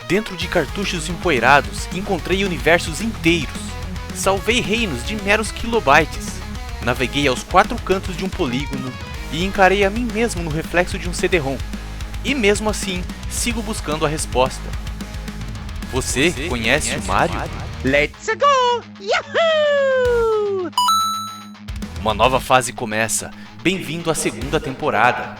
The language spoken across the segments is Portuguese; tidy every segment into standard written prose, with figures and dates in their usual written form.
Dentro de cartuchos empoeirados, encontrei universos inteiros. Salvei reinos de meros kilobytes. Naveguei aos 4 cantos de um polígono e encarei a mim mesmo no reflexo de um CD-ROM. E mesmo assim, sigo buscando a resposta. Você conhece o Mario? Let's go! Yahoo! Uma nova fase começa. Bem-vindo à segunda temporada.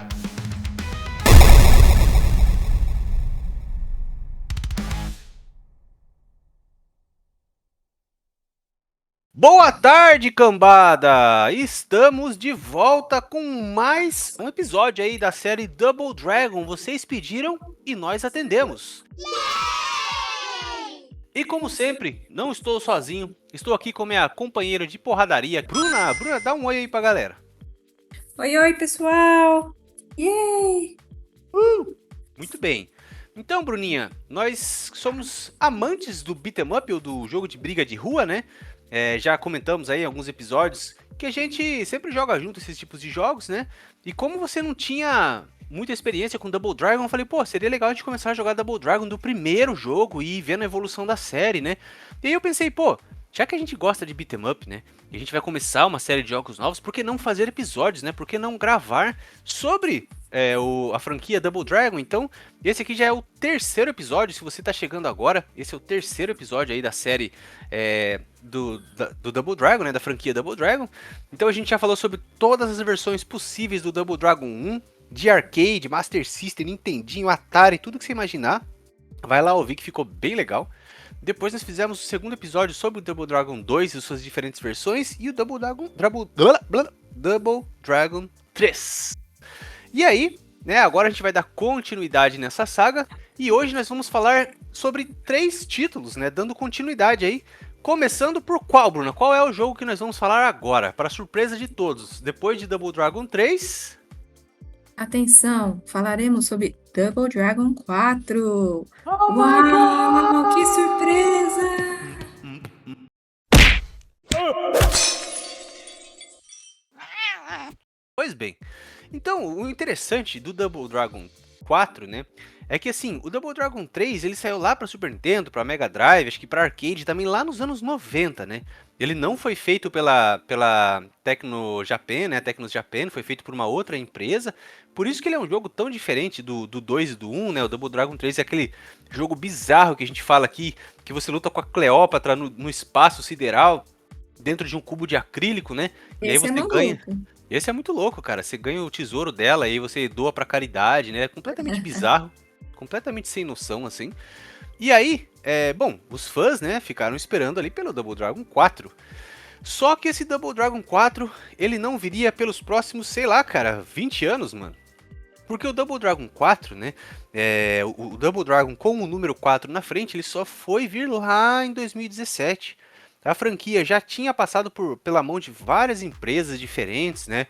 Boa tarde, cambada! Estamos de volta com mais um episódio aí da série Double Dragon. Vocês pediram e nós atendemos. E como sempre, não estou sozinho. Estou aqui com minha companheira de porradaria, Bruna. Bruna, dá um oi aí pra galera. Oi, pessoal! Yay! Muito bem. Então, Bruninha, nós somos amantes do beat'em up ou do jogo de briga de rua, né? Já comentamos aí em alguns episódios que a gente sempre joga junto esses tipos de jogos, né? E como você não tinha muita experiência com Double Dragon, eu falei, pô, seria legal a gente começar a jogar Double Dragon do primeiro jogo e ir vendo a evolução da série, né? E aí eu pensei, pô, já que a gente gosta de beat'em up, né? E a gente vai começar uma série de jogos novos, por que não fazer episódios, né? Por que não gravar sobre a franquia Double Dragon? Então, esse aqui já é o terceiro episódio, se você tá chegando agora, esse é o terceiro episódio aí da série do Double Dragon, né? Da franquia Double Dragon. Então a gente já falou sobre todas as versões possíveis do Double Dragon 1, de arcade, Master System, Nintendinho, Atari, tudo que você imaginar. Vai lá ouvir que ficou bem legal. Depois nós fizemos o segundo episódio sobre o Double Dragon 2 e suas diferentes versões. E o Double Dragon 3. E aí, né, agora a gente vai dar continuidade nessa saga. E hoje nós vamos falar sobre 3 títulos, né, dando continuidade aí. Começando por qual, Bruna? Qual é o jogo que nós vamos falar agora? Para surpresa de todos. Depois de Double Dragon 3... Atenção, falaremos sobre Double Dragon 4. Uau, que surpresa! Pois bem, então o interessante do Double Dragon 4, né, é que assim, o Double Dragon 3 ele saiu lá para Super Nintendo, para Mega Drive, acho que para arcade também lá nos anos 90, né? Ele não foi feito pela Tecno Japan, né? Tecnos Japan, foi feito por uma outra empresa. Por isso que ele é um jogo tão diferente do 2 e do 1, né? O Double Dragon 3 é aquele jogo bizarro que a gente fala aqui, que você luta com a Cleópatra no espaço sideral, dentro de um cubo de acrílico, né? E aí Esse você é ganha. maluco. Esse é muito louco, cara. Você ganha o tesouro dela e aí você doa pra caridade, né? É completamente bizarro, completamente sem noção, assim. E aí, bom, os fãs, né, ficaram esperando ali pelo Double Dragon 4. Só que esse Double Dragon 4, ele não viria pelos próximos, sei lá, cara, 20 anos, mano. Porque o Double Dragon 4, né, o Double Dragon com o número 4 na frente, ele só foi vir lá em 2017. A franquia já tinha passado pela mão de várias empresas diferentes, né?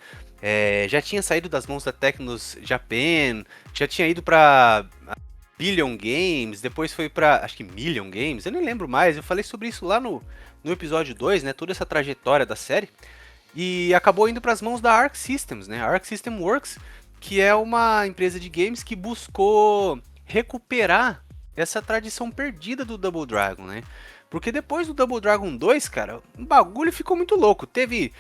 Já tinha saído das mãos da Tecnos Japan, já tinha ido para Billion Games, depois foi para, acho que Million Games, eu nem lembro mais, eu falei sobre isso lá no episódio 2, né? Toda essa trajetória da série. E acabou indo para as mãos da Arc Systems, né? A Arc System Works, que é uma empresa de games que buscou recuperar essa tradição perdida do Double Dragon, né? Porque depois do Double Dragon 2, cara, o bagulho ficou muito louco. Teve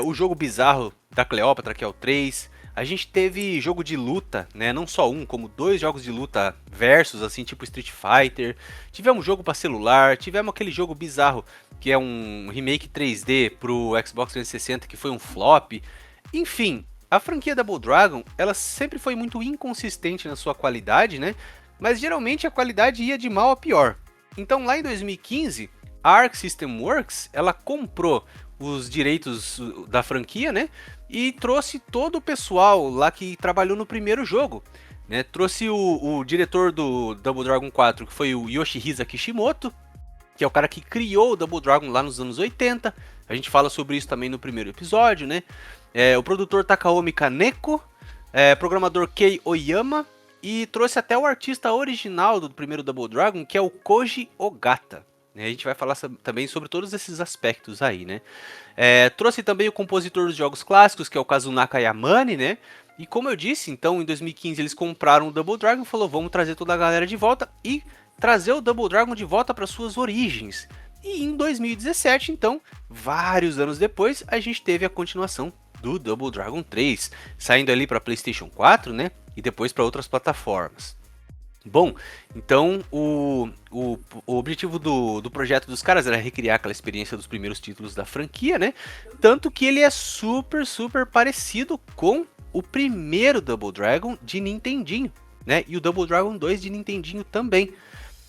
o jogo bizarro da Cleópatra, que é o 3. A gente teve jogo de luta, né? Não só um, como 2 jogos de luta versus, assim, tipo Street Fighter. Tivemos jogo para celular, tivemos aquele jogo bizarro, que é um remake 3D pro Xbox 360, que foi um flop. Enfim, a franquia Double Dragon, ela sempre foi muito inconsistente na sua qualidade, né? Mas geralmente a qualidade ia de mal a pior. Então lá em 2015, a Arc System Works, ela comprou os direitos da franquia, né? E trouxe todo o pessoal lá que trabalhou no primeiro jogo, né? Trouxe o diretor do Double Dragon 4, que foi o Yoshihisa Kishimoto, que é o cara que criou o Double Dragon lá nos anos 80. A gente fala sobre isso também no primeiro episódio, né? O produtor Takaomi Kaneko, programador Kei Oyama, e trouxe até o artista original do primeiro Double Dragon, que é o Koji Ogata. né? A gente vai falar também sobre todos esses aspectos aí, né? Trouxe também o compositor dos jogos clássicos, que é o Kazunaka Yamane, né? E como eu disse, então, em 2015 eles compraram o Double Dragon e falou, vamos trazer toda a galera de volta e trazer o Double Dragon de volta para suas origens. E em 2017, então, vários anos depois, a gente teve a continuação do Double Dragon 3, saindo ali para PlayStation 4, né? E depois para outras plataformas. Bom, então o objetivo do projeto dos caras era recriar aquela experiência dos primeiros títulos da franquia, né? Tanto que ele é super, super parecido com o primeiro Double Dragon de Nintendinho, né? E o Double Dragon 2 de Nintendinho também.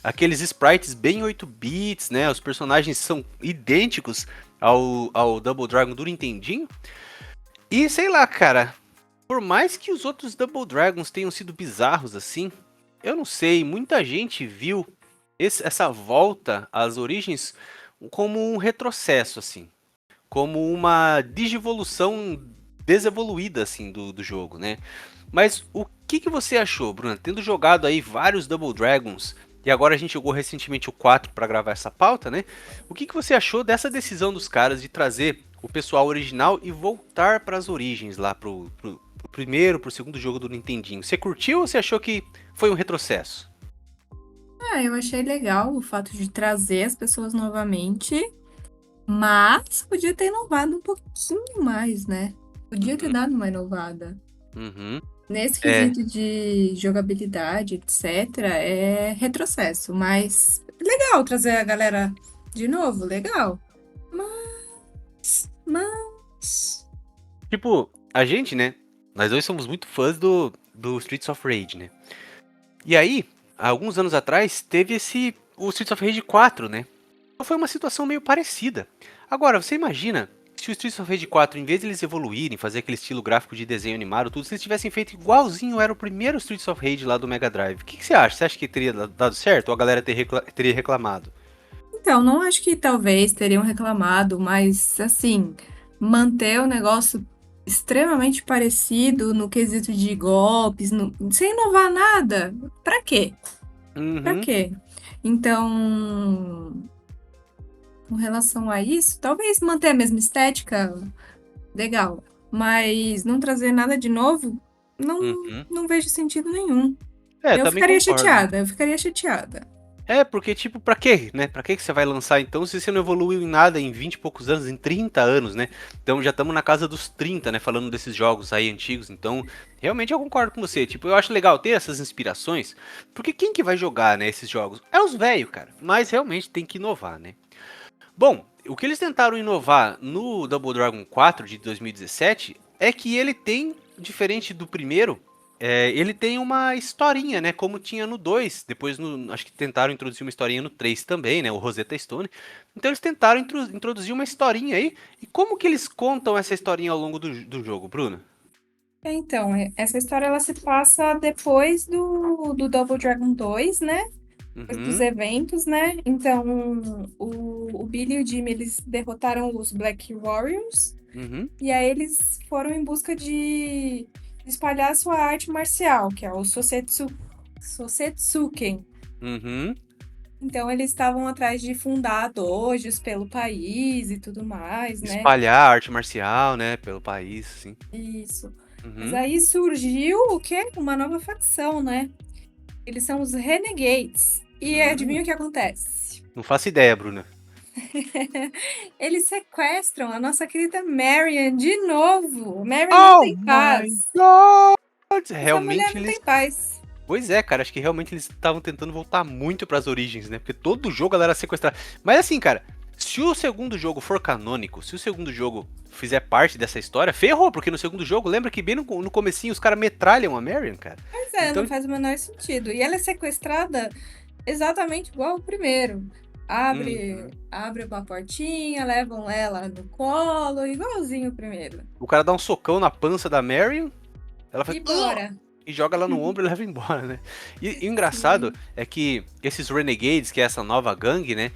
Aqueles sprites bem 8 bits, né? Os personagens são idênticos ao Double Dragon do Nintendinho. E sei lá, cara, por mais que os outros Double Dragons tenham sido bizarros assim, eu não sei, muita gente viu essa volta às origens como um retrocesso, assim. Como uma digivolução desevoluída, assim, do jogo, né? Mas o que você achou, Bruna? Tendo jogado aí vários Double Dragons, e agora a gente jogou recentemente o 4 para gravar essa pauta, né? O que você achou dessa decisão dos caras de trazer o pessoal original e voltar para as origens lá pro primeiro, pro segundo jogo do Nintendinho? Você curtiu ou você achou que foi um retrocesso? Eu achei legal o fato de trazer as pessoas novamente, mas podia ter inovado um pouquinho mais, né? Podia ter dado uma inovada. Uhum. Nesse É, quesito de jogabilidade, etc., é retrocesso, mas legal trazer a galera de novo, legal. Mas... tipo, a gente, né? Nós dois somos muito fãs do Streets of Rage, né? E aí, há alguns anos atrás, teve o Streets of Rage 4, né? Então foi uma situação meio parecida. Agora, você imagina se o Streets of Rage 4, em vez de eles evoluírem, fazer aquele estilo gráfico de desenho animado, tudo, se eles tivessem feito igualzinho era o primeiro Streets of Rage lá do Mega Drive. O que você acha? Você acha que teria dado certo ou a galera teria reclamado? Então, não acho que talvez teriam reclamado, mas assim, manter o negócio extremamente parecido no quesito de golpes, sem inovar nada, pra quê? Pra Uhum. quê? Então, com relação a isso, talvez manter a mesma estética, legal, mas não trazer nada de novo, Uhum. não vejo sentido nenhum. É, também concordo. Eu ficaria chateada. Porque, tipo, pra quê, né? Pra que você vai lançar, então, se você não evoluiu em nada em 20 e poucos anos, em 30 anos, né? Então, já estamos na casa dos 30, né? Falando desses jogos aí antigos. Então, realmente eu concordo com você. Tipo, eu acho legal ter essas inspirações, porque quem que vai jogar, né, esses jogos? É os velhos, cara. Mas, realmente, tem que inovar, né? Bom, o que eles tentaram inovar no Double Dragon 4 de 2017 é que ele tem, diferente do primeiro, ele tem uma historinha, né? Como tinha no 2. Depois, acho que tentaram introduzir uma historinha no 3 também, né? O Rosetta Stone. Então eles tentaram introduzir uma historinha aí. E como que eles contam essa historinha ao longo do jogo, Bruno? Então, essa história ela se passa depois do Double Dragon 2, né? Depois dos Uhum, eventos, né? Então, o Billy e o Jimmy, eles derrotaram os Black Warriors. uhum, E aí eles foram em busca de espalhar sua arte marcial, que é o Sosetsuken. uhum. Então, eles estavam atrás de fundar dojos pelo país e tudo mais, né? Espalhar a arte marcial, né? Pelo país, assim. Isso. Mas Uhum. aí surgiu o quê? Uma nova facção, né? Eles são os Renegades. E adivinha o que acontece? Não faço ideia, Bruna. Eles sequestram a nossa querida Marion de novo. Marion não Oh tem my paz. God! Essa mulher Realmente não tem eles. paz. Pois é, cara, acho que realmente eles estavam tentando voltar muito pras origens, né? Porque todo jogo a galera sequestrar. Mas assim, cara, se o segundo jogo for canônico, se o segundo jogo fizer parte dessa história, ferrou, porque no segundo jogo, lembra que bem no comecinho os caras metralham a Marion, cara. Pois é, não Então, faz o menor sentido. E ela é sequestrada exatamente igual o primeiro. uhum. Abre uma portinha, levam ela no colo, igualzinho o primeiro. O cara dá um socão na pança da Marion, ela faz. E bora. E joga ela no ombro e leva embora, né? E o engraçado Sim. é que esses Renegades, que é essa nova gangue, né?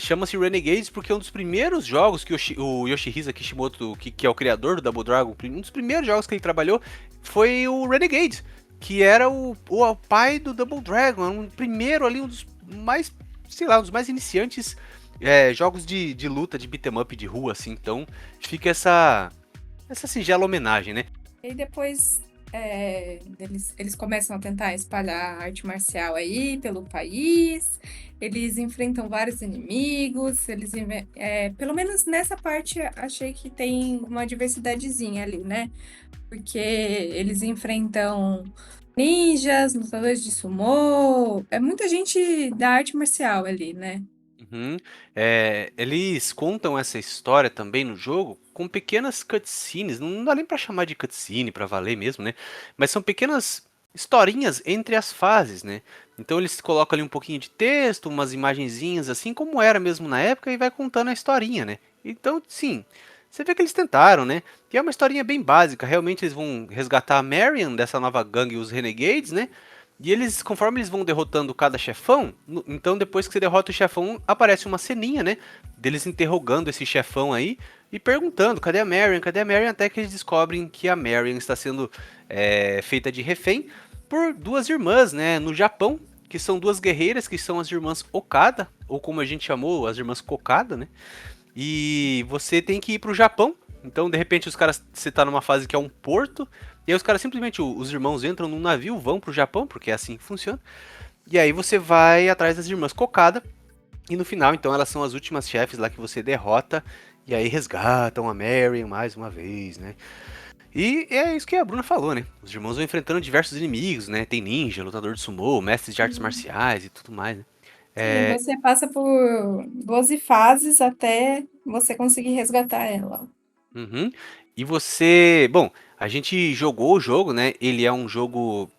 Chama-se Renegades porque um dos primeiros jogos que o Yoshihisa Kishimoto, que é o criador do Double Dragon, um dos primeiros jogos que ele trabalhou foi o Renegade, que era o pai do Double Dragon, um primeiro ali, um dos mais sei lá, um dos mais iniciantes jogos de luta, de beat 'em up de rua, assim. Então fica essa singela homenagem, né? E depois eles começam a tentar espalhar a arte marcial aí pelo país, eles enfrentam vários inimigos, pelo menos nessa parte achei que tem uma diversidadezinha ali, né? Porque eles enfrentam ninjas, lutadores de sumô, é muita gente da arte marcial ali, né? Uhum. Eles contam essa história também no jogo com pequenas cutscenes, não dá nem pra chamar de cutscene pra valer mesmo, né? Mas são pequenas historinhas entre as fases, né? Então eles colocam ali um pouquinho de texto, umas imagenzinhas assim como era mesmo na época e vai contando a historinha, né? Então, sim, você vê que eles tentaram, né? E é uma historinha bem básica, realmente eles vão resgatar a Marion dessa nova gangue, os Renegades, né? E eles, conforme eles vão derrotando cada chefão, então depois que você derrota o chefão, aparece uma ceninha, né? Deles interrogando esse chefão aí e perguntando, cadê a Marion? Cadê a Marion? Até que eles descobrem que a Marion está sendo feita de refém por duas irmãs, né? No Japão, que são duas guerreiras, que são as irmãs Okada, ou como a gente chamou, as irmãs Kokada, né? E você tem que ir pro Japão. Então, de repente, os caras, você tá numa fase que é um porto, e aí os caras simplesmente, os irmãos entram num navio, vão pro Japão, porque é assim que funciona. E aí você vai atrás das irmãs Kokada, e no final, então, elas são as últimas chefes lá que você derrota, e aí resgatam a Marion mais uma vez, né? E é isso que a Bruna falou, né? Os irmãos vão enfrentando diversos inimigos, né? Tem ninja, lutador de sumô, mestres de artes marciais e tudo mais, né? Sim, É, você passa por 12 fases até você conseguir resgatar ela. uhum. E você, bom, a gente jogou o jogo, né? Ele é um jogo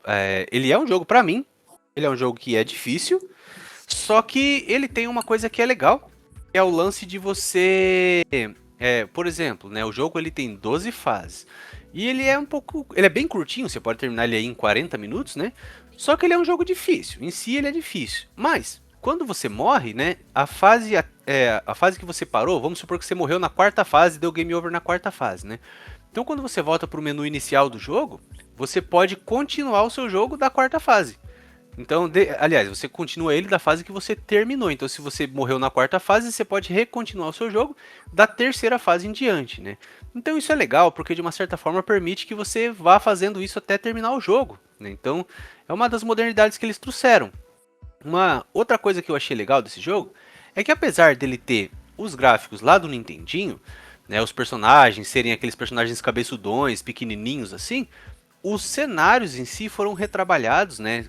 pra mim. Ele é um jogo que é difícil, só que ele tem uma coisa que é legal, que é o lance de você, por exemplo, né? O jogo ele tem 12 fases e ele é bem curtinho. Você pode terminar ele aí em 40 minutos, né? Só que ele é um jogo difícil. Em si ele é difícil, mas quando você morre, né? A fase que você parou, vamos supor que você morreu na quarta fase e deu game over na quarta fase, né? Então, quando você volta para o menu inicial do jogo, você pode continuar o seu jogo da quarta fase. Então, aliás, você continua ele da fase que você terminou. Então, se você morreu na quarta fase, você pode recontinuar o seu jogo da terceira fase em diante, né? Então, isso é legal, porque de uma certa forma permite que você vá fazendo isso até terminar o jogo, né? Então, é uma das modernidades que eles trouxeram. Uma outra coisa que eu achei legal desse jogo é que apesar dele ter os gráficos lá do Nintendinho, né, os personagens serem aqueles personagens cabeçudões, pequenininhos assim, os cenários em si foram retrabalhados, né?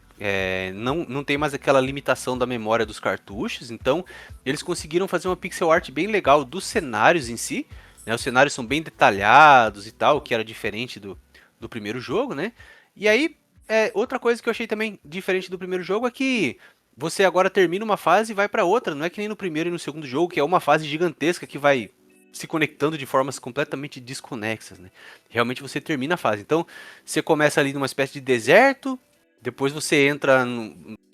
Não tem mais aquela limitação da memória dos cartuchos, então eles conseguiram fazer uma pixel art bem legal dos cenários em si, né? Os cenários são bem detalhados e tal, o que era diferente do primeiro jogo, né? E aí, outra coisa que eu achei também diferente do primeiro jogo é que você agora termina uma fase e vai para outra, não é que nem no primeiro e no segundo jogo, que é uma fase gigantesca que vai se conectando de formas completamente desconexas, né? Realmente você termina a fase. Então, você começa ali numa espécie de deserto, depois você entra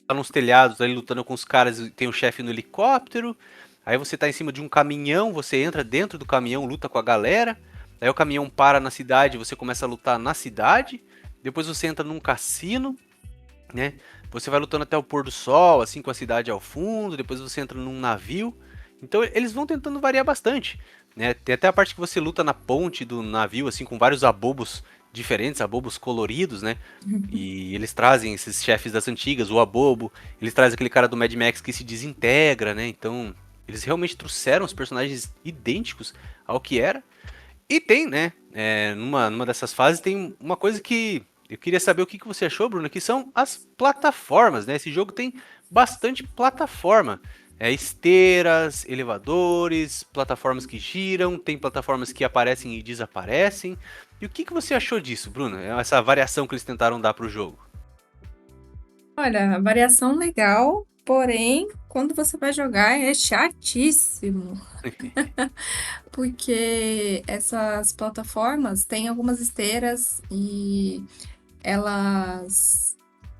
tá nos telhados ali lutando com os caras, tem o chefe no helicóptero, aí você tá em cima de um caminhão, você entra dentro do caminhão, luta com a galera, aí o caminhão para na cidade, você começa a lutar na cidade, depois você entra num cassino, né? Você vai lutando até o pôr do sol, assim, com a cidade ao fundo, depois você entra num navio. Então eles vão tentando variar bastante, né? Tem até a parte que você luta na ponte do navio, assim, com vários abobos diferentes, abobos coloridos, né? E eles trazem esses chefes das antigas, o abobo, eles trazem aquele cara do Mad Max que se desintegra, né? Então, eles realmente trouxeram os personagens idênticos ao que era. E tem, né? Numa dessas fases tem uma coisa que eu queria saber o que você achou, Bruno, que são as plataformas, né? Esse jogo tem bastante plataforma. Esteiras, elevadores, plataformas que giram, tem plataformas que aparecem e desaparecem. E o que você achou disso, Bruno? Essa variação que eles tentaram dar pro jogo. Olha, a variação legal, porém, quando você vai jogar é chatíssimo, porque essas plataformas têm algumas esteiras e elas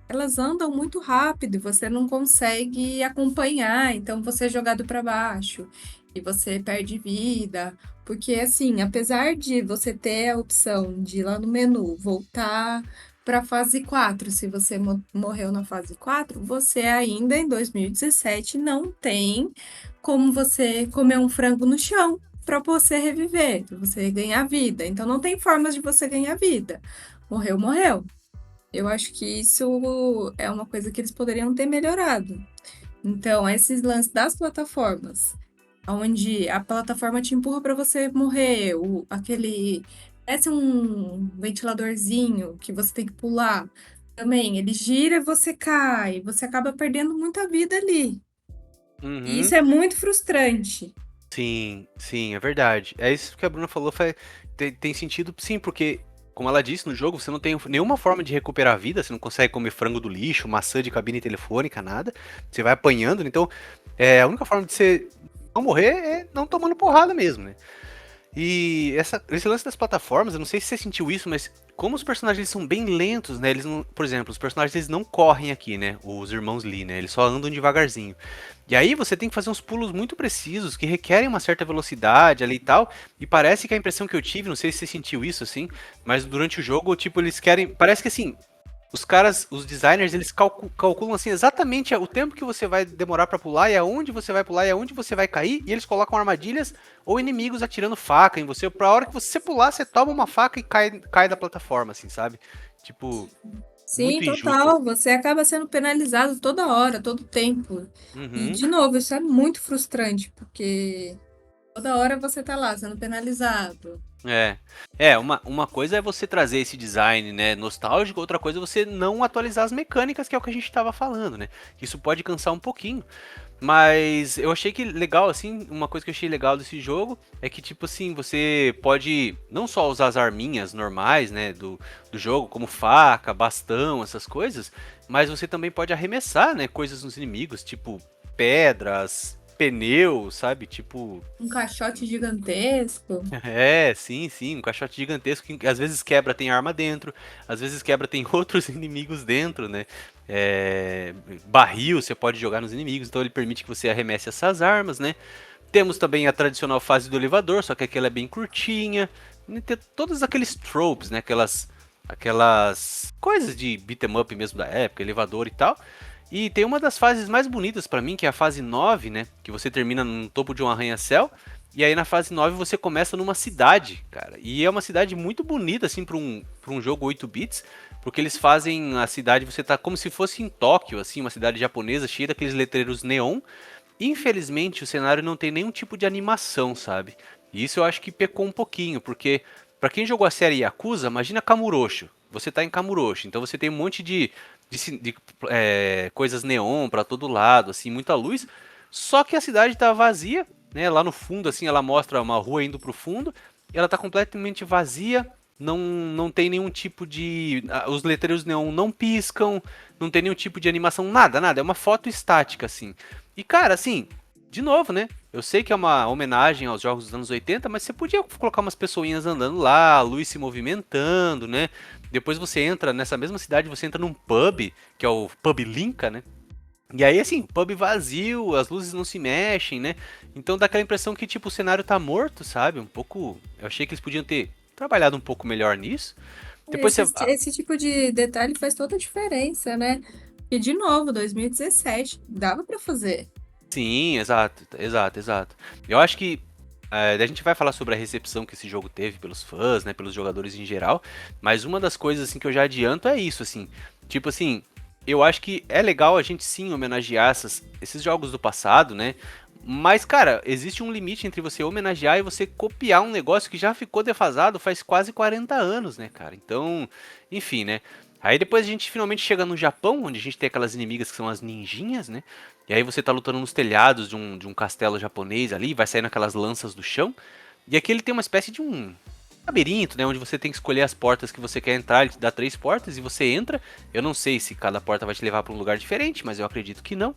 elas andam muito rápido e você não consegue acompanhar, então você é jogado para baixo e você perde vida, porque assim, apesar de você ter a opção de ir lá no menu, voltar para fase 4. Se você morreu na fase 4, você ainda em 2017 não tem como você comer um frango no chão para você reviver, para você ganhar vida. Então não tem formas de você ganhar vida. Morreu, morreu. Eu acho que isso é uma coisa que eles poderiam ter melhorado. Então, esses lances das plataformas, onde a plataforma te empurra para você morrer, aquele parece um ventiladorzinho que você tem que pular. Também, ele gira e você cai, você acaba perdendo muita vida ali. E Uhum. isso é muito frustrante. Sim, sim, é verdade. É isso que a Bruna falou, tem sentido sim, porque, como ela disse, no jogo você não tem nenhuma forma de recuperar a vida, você não consegue comer frango do lixo, maçã de cabine telefônica, nada. Você vai apanhando, né? Então a única forma de você não morrer é não tomando porrada mesmo, né? E esse lance das plataformas, eu não sei se você sentiu isso, mas como os personagens eles são bem lentos, né? Eles não, por exemplo, os personagens eles não correm aqui, né? Os irmãos Lee, né? Eles só andam devagarzinho. E aí você tem que fazer uns pulos muito precisos que requerem uma certa velocidade ali e tal. E parece que a impressão que eu tive, não sei se você sentiu isso assim, mas durante o jogo, tipo, eles querem, parece que assim, os caras, os designers, eles calculam assim exatamente o tempo que você vai demorar pra pular e aonde você vai pular e aonde você vai cair, e eles colocam armadilhas ou inimigos atirando faca em você. Pra hora que você pular, você toma uma faca e cai da plataforma, assim, sabe? Tipo, Sim, muito injusto. total. Você acaba sendo penalizado toda hora, todo tempo. E, Uhum. de novo, isso é muito frustrante, porque toda hora você tá lá sendo penalizado. É, uma coisa é você trazer esse design, né, nostálgico, outra coisa é você não atualizar as mecânicas, que é o que a gente estava falando, né? Isso pode cansar um pouquinho. Mas eu achei que legal, assim, uma coisa que eu achei legal desse jogo é que, tipo assim, você pode não só usar as arminhas normais, né, do jogo, como faca, bastão, essas coisas, mas você também pode arremessar, né, coisas nos inimigos, tipo pedras, pneus, sabe? Tipo, Um caixote gigantesco. sim, sim, um caixote gigantesco que às vezes quebra, tem arma dentro, às vezes quebra, tem outros inimigos dentro, né? Barril você pode jogar nos inimigos, então ele permite que você arremesse essas armas, né? Temos também a tradicional fase do elevador, só que aquela é bem curtinha. E tem todos aqueles tropes, né? Aquelas coisas de beat 'em up mesmo da época, elevador e tal. E tem uma das fases mais bonitas pra mim, que é a fase 9, né? Que você termina no topo de um arranha-céu. E aí na fase 9 você começa numa cidade, cara. E é uma cidade muito bonita, assim, pra um jogo 8 bits. Porque eles fazem a cidade, você tá como se fosse em Tóquio, assim, uma cidade japonesa cheia daqueles letreiros neon. Infelizmente, o cenário não tem nenhum tipo de animação, sabe? E isso eu acho que pecou um pouquinho, porque pra quem jogou a série Yakuza, imagina Kamurocho. Você tá em Kamurocho, então você tem um monte de coisas neon pra todo lado, assim, muita luz. Só que a cidade tá vazia, né? Lá no fundo, assim, ela mostra uma rua indo pro fundo. E ela tá completamente vazia. Não tem nenhum tipo de. Os letreiros neon não piscam. Não tem nenhum tipo de animação, nada, nada. É uma foto estática, assim. E, cara, assim, de novo, né? Eu sei que é uma homenagem aos jogos dos anos 80, mas você podia colocar umas pessoinhas andando lá, a luz se movimentando, né? Depois você entra nessa mesma cidade, você entra num pub, que é o Pub Linka, né? E aí, assim, pub vazio, as luzes não se mexem, né? Então dá aquela impressão que, tipo, o cenário tá morto, sabe? Um pouco. Eu achei que eles podiam ter trabalhado um pouco melhor nisso. Depois você. Esse tipo de detalhe faz toda a diferença, né? E, de novo, 2017, dava pra fazer. Sim, exato, exato, exato. Eu acho que a gente vai falar sobre a recepção que esse jogo teve pelos fãs, né, pelos jogadores em geral, mas uma das coisas assim que eu já adianto é isso, assim, tipo assim, eu acho que é legal a gente sim homenagear esses jogos do passado, né? Mas, cara, existe um limite entre você homenagear e você copiar um negócio que já ficou defasado faz quase 40 anos, né, cara? Então, enfim, né? Aí depois a gente finalmente chega no Japão, onde a gente tem aquelas inimigas que são as ninjinhas, né? E aí você tá lutando nos telhados de um castelo japonês ali, vai saindo aquelas lanças do chão. E aqui ele tem uma espécie de um labirinto, né? Onde você tem que escolher as portas que você quer entrar. Ele te dá 3 portas e você entra. Eu não sei se cada porta vai te levar para um lugar diferente, mas eu acredito que não.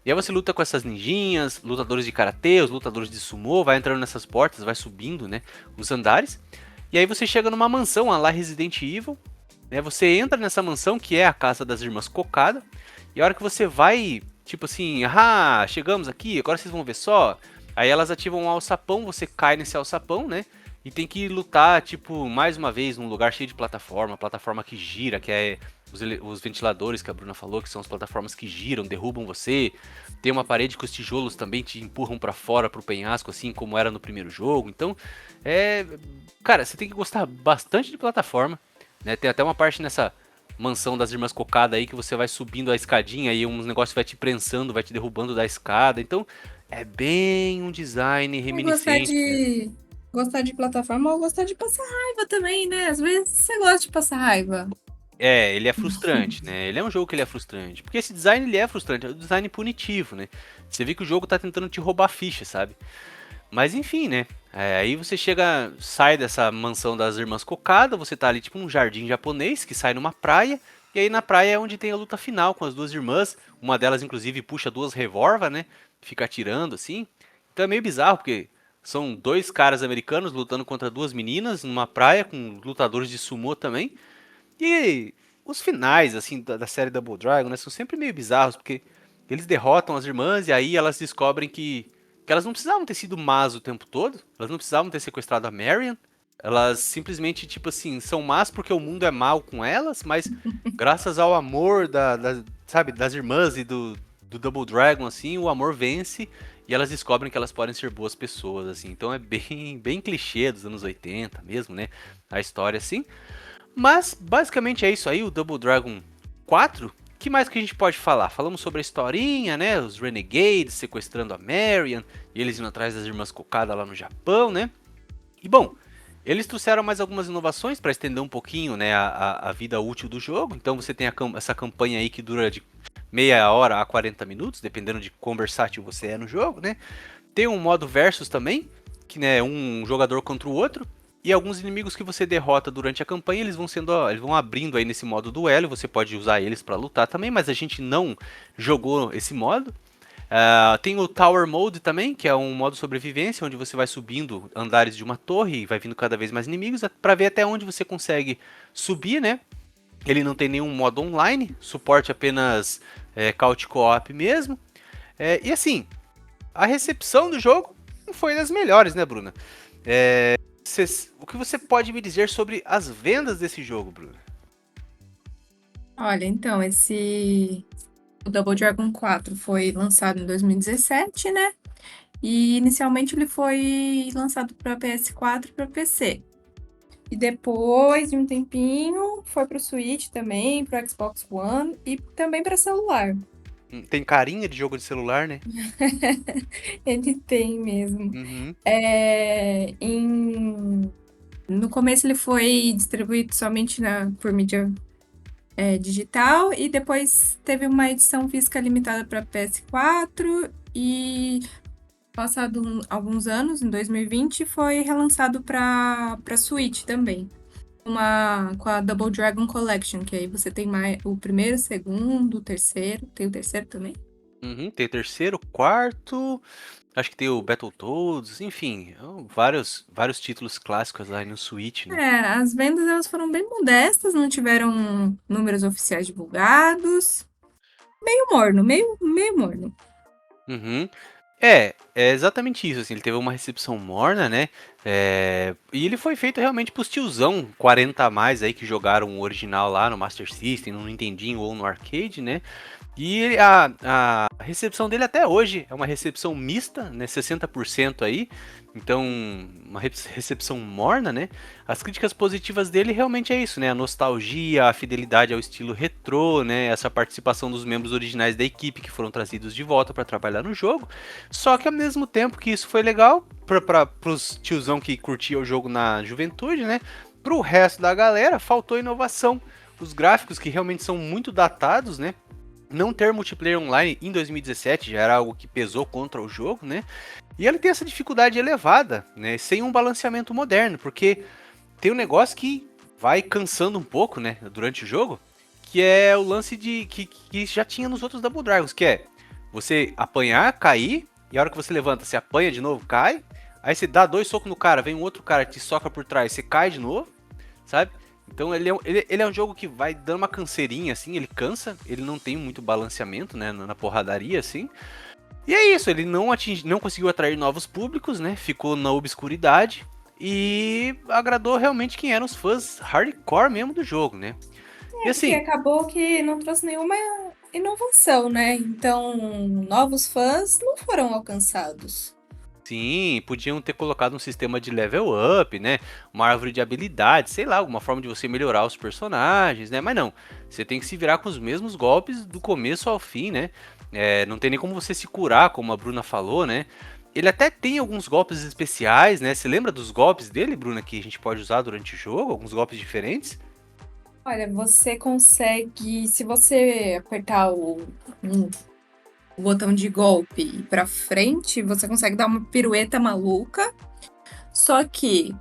E aí você luta com essas ninjinhas, lutadores de karatê, os lutadores de sumô, vai entrando nessas portas, vai subindo, né? Os andares. E aí você chega numa mansão, a lá Resident Evil. Né, você entra nessa mansão que é a casa das irmãs Cocada. E a hora que você vai, tipo assim, chegamos aqui, agora vocês vão ver só. Aí elas ativam um alçapão, você cai nesse alçapão, né? e tem que lutar, tipo, mais uma vez num lugar cheio de plataforma que gira, que é os ventiladores que a Bruna falou, que são as plataformas que giram, derrubam você. Tem uma parede que os tijolos também te empurram pra fora pro penhasco, assim como era no primeiro jogo. Então, é. Cara, você tem que gostar bastante de plataforma, né? Tem até uma parte nessa mansão das Irmãs Cocada aí que você vai subindo a escadinha e uns negócios vai te prensando, vai te derrubando da escada. Então, é bem um design E gostar reminiscente, né? de gostar de plataforma ou gostar de passar raiva também, né? Às vezes você gosta de passar raiva. É, ele é frustrante, né? Ele é um jogo que ele é frustrante. Porque esse design, ele é frustrante, é um design punitivo, né? Você vê que o jogo tá tentando te roubar ficha, sabe? Mas enfim, né? Aí você chega, sai dessa mansão das Irmãs Cocada, você tá ali tipo num jardim japonês que sai numa praia, e aí na praia é onde tem a luta final com as duas irmãs. Uma delas, inclusive, puxa duas revólver, né? Fica atirando assim. Então é meio bizarro, porque são dois caras americanos lutando contra duas meninas numa praia com lutadores de sumô também. E os finais, assim, da série Double Dragon, né, são sempre meio bizarros, porque eles derrotam as irmãs e aí elas descobrem que elas não precisavam ter sido más o tempo todo, elas não precisavam ter sequestrado a Marion, elas simplesmente, tipo assim, são más porque o mundo é mal com elas, mas graças ao amor sabe, das irmãs e do Double Dragon, assim, o amor vence e elas descobrem que elas podem ser boas pessoas, assim. Então é bem clichê dos anos 80 mesmo, né, a história, assim. Mas basicamente é isso aí, o Double Dragon 4. O que mais que a gente pode falar? Falamos sobre a historinha, né? Os Renegades sequestrando a Marion e eles indo atrás das Irmãs Cocada lá no Japão, né? E bom, eles trouxeram mais algumas inovações para estender um pouquinho, né, a vida útil do jogo. Então você tem essa campanha aí que dura de meia hora a 40 minutos, dependendo de quão versátil você é no jogo, né? Tem um modo versus também, que né, é um jogador contra o outro. E alguns inimigos que você derrota durante a campanha, eles vão abrindo aí nesse modo duelo, você pode usar eles para lutar também, mas a gente não jogou esse modo. Tem o Tower Mode também, que é um modo sobrevivência, onde você vai subindo andares de uma torre e vai vindo cada vez mais inimigos, para ver até onde você consegue subir, né? Ele não tem nenhum modo online, suporte apenas couch co-op mesmo. E assim, a recepção do jogo não foi das melhores, né, Bruna? O que você pode me dizer sobre as vendas desse jogo, Bruno? Olha, então, o Double Dragon 4 foi lançado em 2017, né? E inicialmente ele foi lançado para PS4 e para PC. E depois de um tempinho foi para o Switch também, para o Xbox One e também para celular. Tem carinha de jogo de celular, né? Ele tem mesmo. Uhum. No começo ele foi distribuído somente por mídia digital e depois teve uma edição física limitada para PS4 e alguns anos, em 2020, foi relançado para Switch também. Com a Double Dragon Collection, que aí você tem o primeiro, o segundo, o terceiro. Tem o terceiro também? Uhum. Tem o terceiro, quarto. Acho que tem o Battletoads, enfim, vários títulos clássicos lá no Switch, né? As vendas elas foram bem modestas, não tiveram números oficiais divulgados. Meio morno, meio morno. Uhum. É exatamente isso, assim, ele teve uma recepção morna, né? E ele foi feito realmente pros tiozão 40 a mais aí que jogaram o original lá no Master System, no Nintendinho ou no arcade, né? E a recepção dele até hoje é uma recepção mista, né? 60% aí. Então, uma recepção morna, né? As críticas positivas dele realmente é isso, né? A nostalgia, a fidelidade ao estilo retrô, né? Essa participação dos membros originais da equipe que foram trazidos de volta para trabalhar no jogo. Só que ao mesmo tempo que isso foi legal para os tiozão que curtia o jogo na juventude, né? Pro resto da galera faltou inovação. Os gráficos que realmente são muito datados, né? Não ter multiplayer online em 2017 já era algo que pesou contra o jogo, né? E ele tem essa dificuldade elevada, né? Sem um balanceamento moderno, porque tem um negócio que vai cansando um pouco, né? Durante o jogo, que é o lance que já tinha nos outros Double Dragons, que é você apanhar, cair, e a hora que você levanta, você apanha de novo, cai, aí você dá 2 socos no cara, vem um outro cara, te soca por trás, você cai de novo, sabe? Então ele é um jogo que vai dando uma canseirinha, assim, ele cansa, ele não tem muito balanceamento, né, na porradaria, assim. E é isso, ele não conseguiu atrair novos públicos, né, ficou na obscuridade. e agradou realmente quem eram os fãs hardcore mesmo do jogo, né? E Porque assim, acabou que não trouxe nenhuma inovação, né? Então, novos fãs não foram alcançados. sim, podiam ter colocado um sistema de level up, né? Uma árvore de habilidades, sei lá, alguma forma de você melhorar os personagens, né? Mas não, você tem que se virar com os mesmos golpes do começo ao fim, né? Não tem nem como você se curar, como a Bruna falou, né? Ele até tem alguns golpes especiais, né? Você lembra dos golpes dele, Bruna, que a gente pode usar durante o jogo? Alguns golpes diferentes? Olha, você consegue, se você apertar o botão de golpe e ir pra frente, você consegue dar uma pirueta maluca. Só que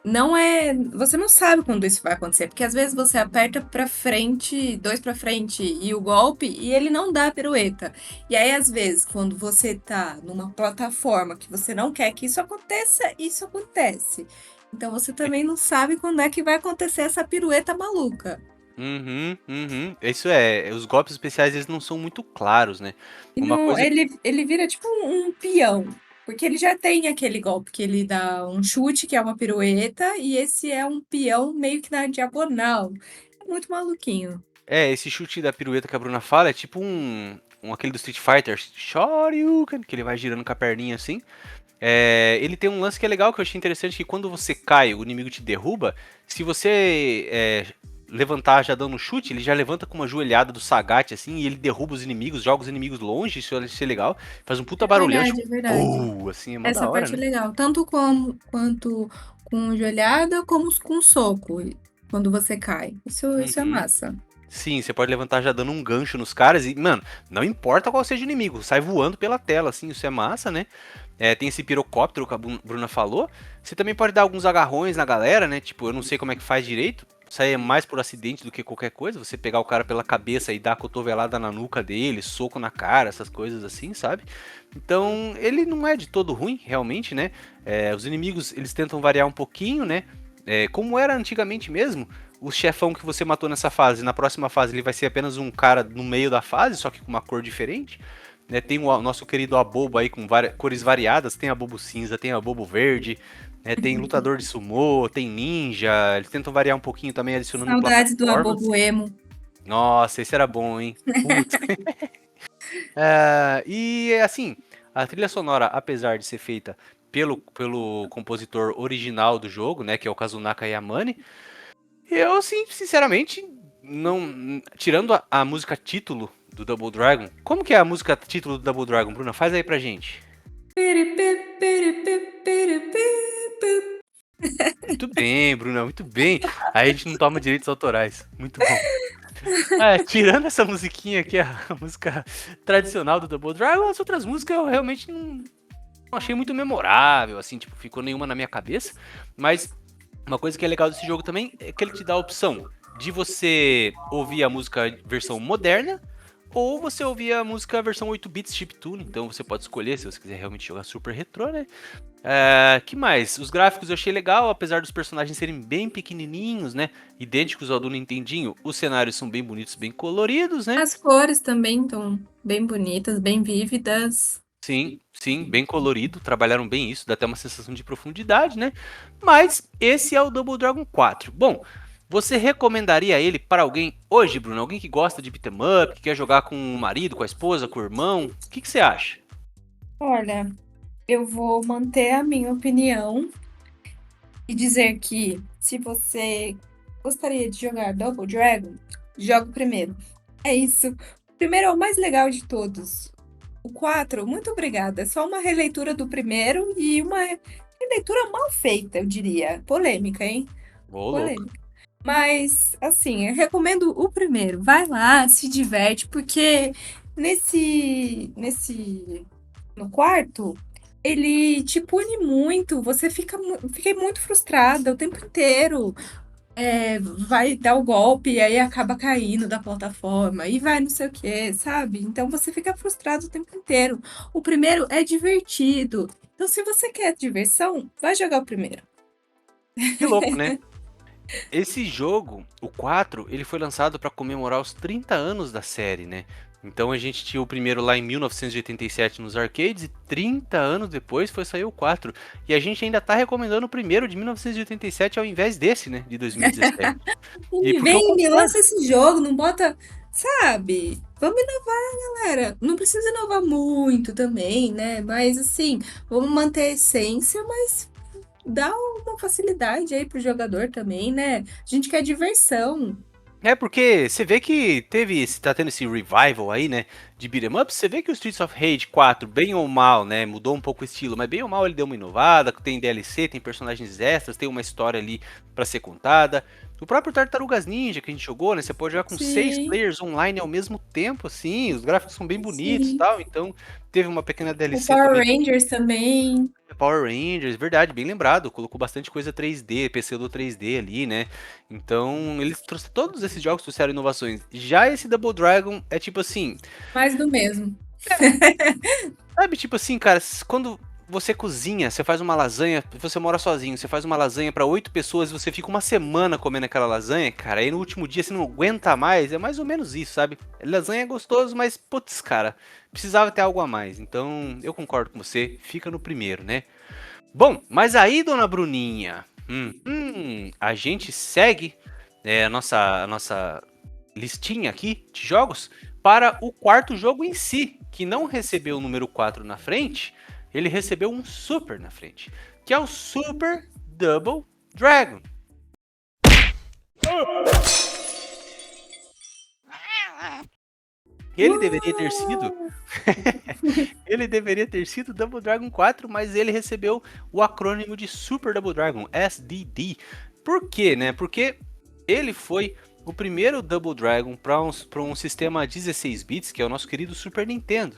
não é, você não sabe quando isso vai acontecer, porque às vezes você aperta pra frente, dois pra frente e o golpe e ele não dá a pirueta. E aí às vezes quando você tá numa plataforma que você não quer que isso acontece. Então você também não sabe quando é que vai acontecer essa pirueta maluca. Uhum, uhum. Isso os golpes especiais eles não são muito claros, né? E Uma não, coisa. ele vira tipo um peão. Porque ele já tem aquele golpe que ele dá um chute, que é uma pirueta, e esse é um peão meio que na diagonal. É muito maluquinho. Esse chute da pirueta que a Bruna fala é tipo aquele do Street Fighter, Shoryuken, que ele vai girando com a perninha assim. Ele tem um lance que é legal, que eu achei interessante, que quando você cai, o inimigo te derruba, se você levantar já dando um chute, ele já levanta com uma joelhada do Sagat, assim, e ele derruba os inimigos, joga os inimigos longe, isso eu achei legal. Faz um puta barulhão, tipo, É verdade. pô, assim, é mó da Essa hora, parte é né? legal. Tanto quanto com joelhada, como com soco, quando você cai. Isso é Uhum. massa. Sim, você pode levantar já dando um gancho nos caras e, mano, não importa qual seja o inimigo, sai voando pela tela, assim, isso é massa, né? Tem esse pirocóptero que a Bruna falou. Você também pode dar alguns agarrões na galera, né? Tipo, eu não sei como é que faz direito. Isso aí é mais por acidente do que qualquer coisa. Você pegar o cara pela cabeça e dar a cotovelada na nuca dele, soco na cara, essas coisas assim, sabe? Então, ele não é de todo ruim, realmente, né? Os inimigos, eles tentam variar um pouquinho, né? Como era antigamente mesmo, o chefão que você matou nessa fase, na próxima fase ele vai ser apenas um cara no meio da fase, só que com uma cor diferente. Né, tem o nosso querido Abobo aí com cores variadas, tem Abobo cinza, tem Abobo verde, tem lutador de sumô, tem ninja, eles tentam variar um pouquinho também adicionando Saudades do plataformas. Abobo Emo. Nossa, esse era bom, hein? Putz. E assim, a trilha sonora, apesar de ser feita pelo compositor original do jogo, né, que é o Kazunaka Yamane, eu, assim, sinceramente, não. Tirando a música título do Double Dragon, como que é a música título do Double Dragon, Bruna? Faz aí pra gente. Muito bem, Bruna, muito bem. Aí a gente não toma direitos autorais. Muito bom. Tirando essa musiquinha aqui, a música tradicional do Double Dragon, as outras músicas eu realmente não achei muito memorável, assim, tipo, ficou nenhuma na minha cabeça. Mas uma coisa que é legal desse jogo também é que ele te dá a opção de você ouvir a música versão moderna ou você ouvir a música versão 8 bits chiptune. Então você pode escolher se você quiser realmente jogar super retrô, né? Que mais? Os gráficos eu achei legal, apesar dos personagens serem bem pequenininhos, né? Idênticos ao do Nintendinho. Os cenários são bem bonitos, bem coloridos, né? As cores também estão bem bonitas, bem vívidas. Sim, sim, bem colorido, trabalharam bem isso, dá até uma sensação de profundidade, né? Mas esse é o Double Dragon 4. Bom, você recomendaria ele para alguém hoje, Bruno? Alguém que gosta de beat'em up, que quer jogar com o marido, com a esposa, com o irmão? O que você acha? Olha, eu vou manter a minha opinião e dizer que se você gostaria de jogar Double Dragon, joga o primeiro. É isso. O primeiro é o mais legal de todos. O 4, muito obrigada. É só uma releitura do primeiro e uma releitura mal feita, eu diria. Polêmica, hein? Ô, louco. Polêmica. Mas, assim, eu recomendo o primeiro. Vai lá, se diverte, porque no quarto, ele te pune muito. Você fica muito frustrada o tempo inteiro. Vai dar o golpe e aí acaba caindo da plataforma e vai não sei o que, sabe? Então você fica frustrado o tempo inteiro. O primeiro é divertido. Então, se você quer diversão, vai jogar o primeiro. Que louco, né? Esse jogo, o 4, ele foi lançado para comemorar os 30 anos da série, né? Então a gente tinha o primeiro lá em 1987 nos arcades e 30 anos depois foi sair o 4. E a gente ainda tá recomendando o primeiro de 1987 ao invés desse, né, de 2017. E E porque eu vem, me concordo. lança esse jogo, não bota, sabe? Vamos inovar, galera. Não precisa inovar muito também, né? Mas assim, vamos manter a essência, mas dá uma facilidade aí pro jogador também, né? A gente quer diversão. É porque você vê que tá tendo esse revival aí, né, de beat'em up, você vê que o Streets of Rage 4, bem ou mal, né, mudou um pouco o estilo, mas bem ou mal ele deu uma inovada, tem DLC, tem personagens extras, tem uma história ali pra ser contada. O próprio Tartarugas Ninja que a gente jogou, né, você pode jogar com 6 Sim, players online ao mesmo tempo, assim, os gráficos são bem bonitos e sim. tal, então teve uma pequena O DLC Power também. Rangers também. Power Rangers, verdade, bem lembrado. Colocou bastante coisa 3D, pseudo 3D ali, né? Então, eles trouxeram todos esses jogos trouxeram inovações. Já esse Double Dragon é tipo assim, Mais do mesmo. sabe, tipo assim, cara, quando você cozinha, você faz uma lasanha, você mora sozinho, você faz uma lasanha pra 8 pessoas e você fica uma semana comendo aquela lasanha, cara, aí no último dia você não aguenta mais, é mais ou menos isso, sabe? Lasanha é gostoso, mas putz, cara, precisava ter algo a mais. Então, eu concordo com você, fica no primeiro, né? Bom, mas aí, dona Bruninha, a gente segue a nossa listinha aqui de jogos para o quarto jogo em si, que não recebeu o número 4 na frente, ele recebeu um super na frente, que é o Super Double Dragon. Ele deveria ter sido Uau! Ele deveria ter sido Double Dragon 4, mas ele recebeu o acrônimo de Super Double Dragon, SDD. Por quê, né? Porque ele foi o primeiro Double Dragon para um sistema 16 bits, que é o nosso querido Super Nintendo.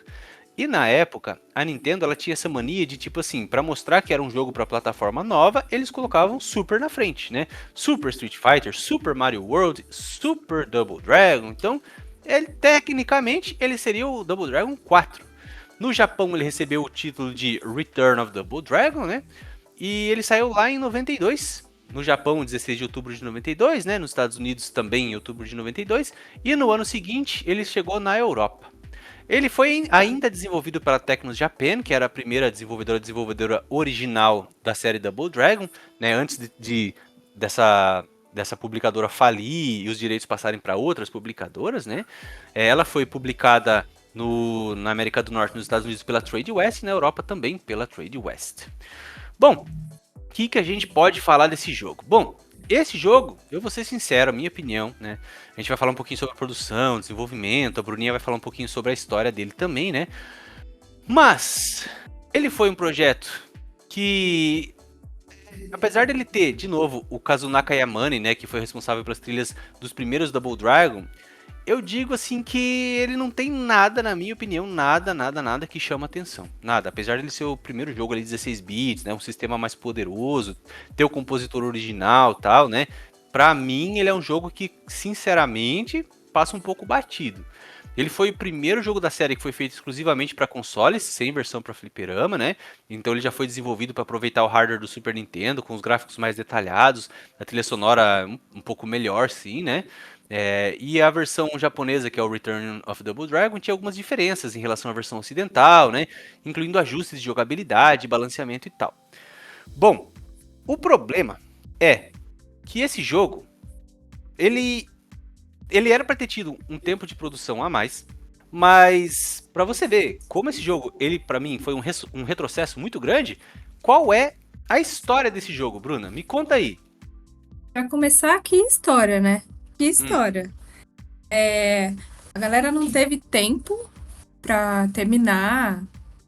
E na época, a Nintendo ela tinha essa mania de tipo assim, para mostrar que era um jogo para plataforma nova, eles colocavam Super na frente, né? Super Street Fighter, Super Mario World, Super Double Dragon. Então, tecnicamente ele seria o Double Dragon 4. No Japão ele recebeu o título de Return of Double Dragon, né? E ele saiu lá em 92. No Japão, 16 de outubro de 92, né? Nos Estados Unidos também em outubro de 92. E no ano seguinte ele chegou na Europa. Ele foi ainda desenvolvido pela Tecnos Japan, que era a primeira desenvolvedora original da série Double Dragon, né? Antes dessa publicadora falir e os direitos passarem para outras publicadoras, né? Ela foi publicada na América do Norte, nos Estados Unidos pela Trade West e na Europa também pela Trade West. Bom, o que a gente pode falar desse jogo? Bom, esse jogo, eu vou ser sincero, a minha opinião, né? A gente vai falar um pouquinho sobre a produção, desenvolvimento, a Bruninha vai falar um pouquinho sobre a história dele também, né? Mas ele foi um projeto que, apesar dele ter, de novo, o Kazunaka Yamane, né, que foi responsável pelas trilhas dos primeiros Double Dragon, eu digo assim que ele não tem nada, na minha opinião, nada que chama atenção. Nada, apesar dele ser o primeiro jogo ali 16 bits, né, um sistema mais poderoso, ter o compositor original, tal, né? Pra mim, ele é um jogo que, sinceramente, passa um pouco batido. Ele foi o primeiro jogo da série que foi feito exclusivamente para consoles, sem versão para fliperama, né? Então ele já foi desenvolvido para aproveitar o hardware do Super Nintendo, com os gráficos mais detalhados, a trilha sonora um pouco melhor, sim, né? E a versão japonesa, que é o Return of Double Dragon, tinha algumas diferenças em relação à versão ocidental, né? Incluindo ajustes de jogabilidade, balanceamento e tal. Bom, o problema é que esse jogo, ele era para ter tido um tempo de produção a mais, mas para você ver como esse jogo, ele para mim foi um retrocesso muito grande, qual é a história desse jogo, Bruna? Me conta aí. Pra começar, que história, né? Que Hum, história. A galera não teve tempo pra terminar,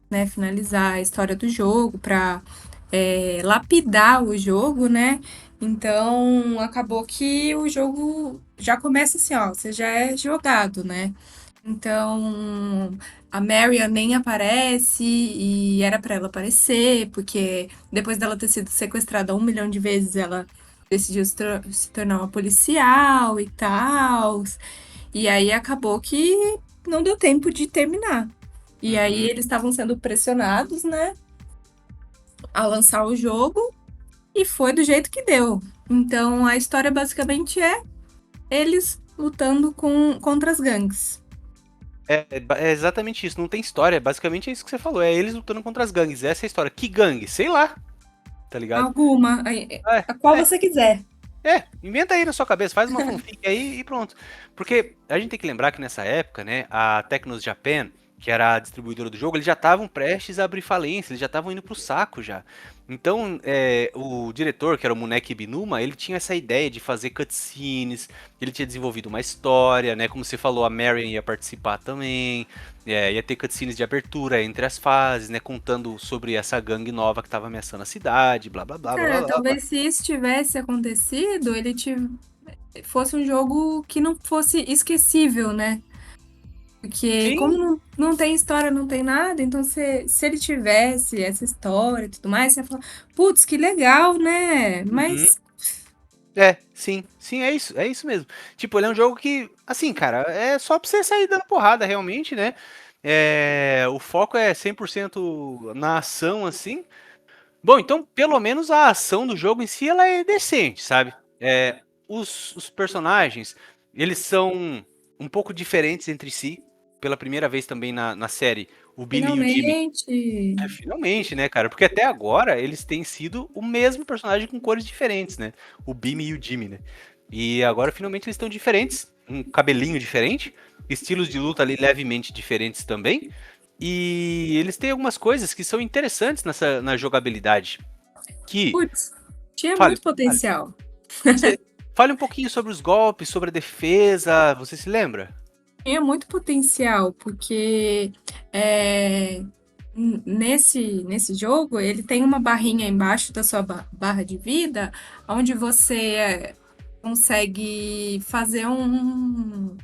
né? Finalizar a história do jogo, pra lapidar o jogo, né? Então, acabou que o jogo já começa assim, ó, você já é jogado, né? Então, a Marion nem aparece e era pra ela aparecer, porque depois dela ter sido sequestrada 1 milhão de vezes, ela decidiu se tornar uma policial e tal. E aí acabou que não deu tempo de terminar. E aí uhum. eles estavam sendo pressionados, né, a lançar o jogo e foi do jeito que deu. Então a história basicamente é eles lutando contra as gangues. É exatamente isso, não tem história. Basicamente é isso que você falou. É eles lutando contra as gangues. Essa é a história. Que gangue? Sei lá, tá ligado? Alguma, É, a qual é, você quiser. inventa aí na sua cabeça, faz uma fanfic aí e pronto. Porque a gente tem que lembrar que nessa época, né, a Technos Japan, que era a distribuidora do jogo, eles já estavam prestes a abrir falência, eles já estavam indo pro saco já. Então, o diretor, que era o Muneki Binuma, ele tinha essa ideia de fazer cutscenes, ele tinha desenvolvido uma história, né, como você falou, a Marion ia participar também, ia ter cutscenes de abertura entre as fases, né, contando sobre essa gangue nova que estava ameaçando a cidade, blá blá blá blá blá blá. Blá. Talvez se isso tivesse acontecido, fosse um jogo que não fosse esquecível, né? Porque como Sim. não tem história, não tem nada, então se ele tivesse essa história e tudo mais, você ia falar, putz, que legal, né? Uhum. Mas Sim, é isso mesmo. Tipo, ele é um jogo que, assim, cara, é só pra você sair dando porrada, realmente, né? O foco é 100% na ação, assim. Bom, então, pelo menos a ação do jogo em si, ela é decente, sabe? Os personagens, eles são um pouco diferentes entre si. Pela primeira vez também na série, o Billy e o Jimmy. finalmente. Finalmente, né, cara? Porque até agora eles têm sido o mesmo personagem com cores diferentes, né? O Bimmy e o Jimmy, né? E agora finalmente eles estão diferentes, um cabelinho diferente, estilos de luta ali levemente diferentes também. E eles têm algumas coisas que são interessantes na jogabilidade. Que, Putz, tinha fale, muito potencial. você, fale um pouquinho sobre os golpes, sobre a defesa, você se lembra? Tinha muito potencial, porque é, nesse jogo ele tem uma barrinha embaixo da sua barra de vida, onde você consegue fazer um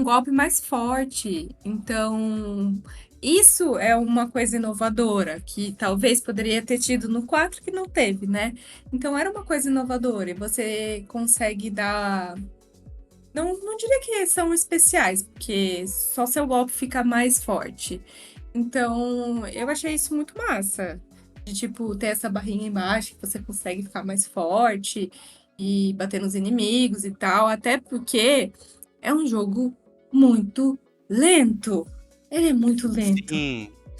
golpe mais forte. Então, isso é uma coisa inovadora, que talvez poderia ter tido no 4 que não teve, né? Então, era uma coisa inovadora, e você consegue dar. Não diria que são especiais, porque só seu golpe fica mais forte. Então, eu achei isso muito massa. De, tipo, ter essa barrinha embaixo que você consegue ficar mais forte e bater nos inimigos e tal. Até porque é um jogo muito lento. Ele é muito lento.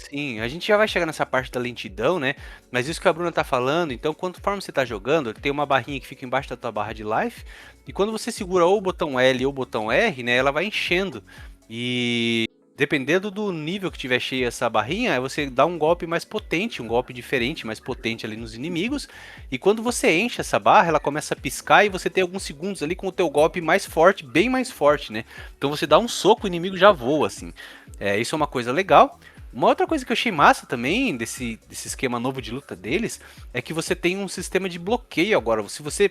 Sim, a gente já vai chegar nessa parte da lentidão, né? Mas isso que a Bruna tá falando, então, conforme você tá jogando, tem uma barrinha que fica embaixo da tua barra de life, e quando você segura ou o botão L ou o botão R, né, ela vai enchendo. E dependendo do nível que tiver cheia essa barrinha, aí você dá um golpe mais potente, um golpe diferente, mais potente ali nos inimigos, e quando você enche essa barra, ela começa a piscar e você tem alguns segundos ali com o teu golpe mais forte, bem mais forte, né? Então você dá um soco, o inimigo já voa, assim. Isso é uma coisa legal. Uma outra coisa que eu achei massa também desse esquema novo de luta deles é que você tem um sistema de bloqueio agora. Se você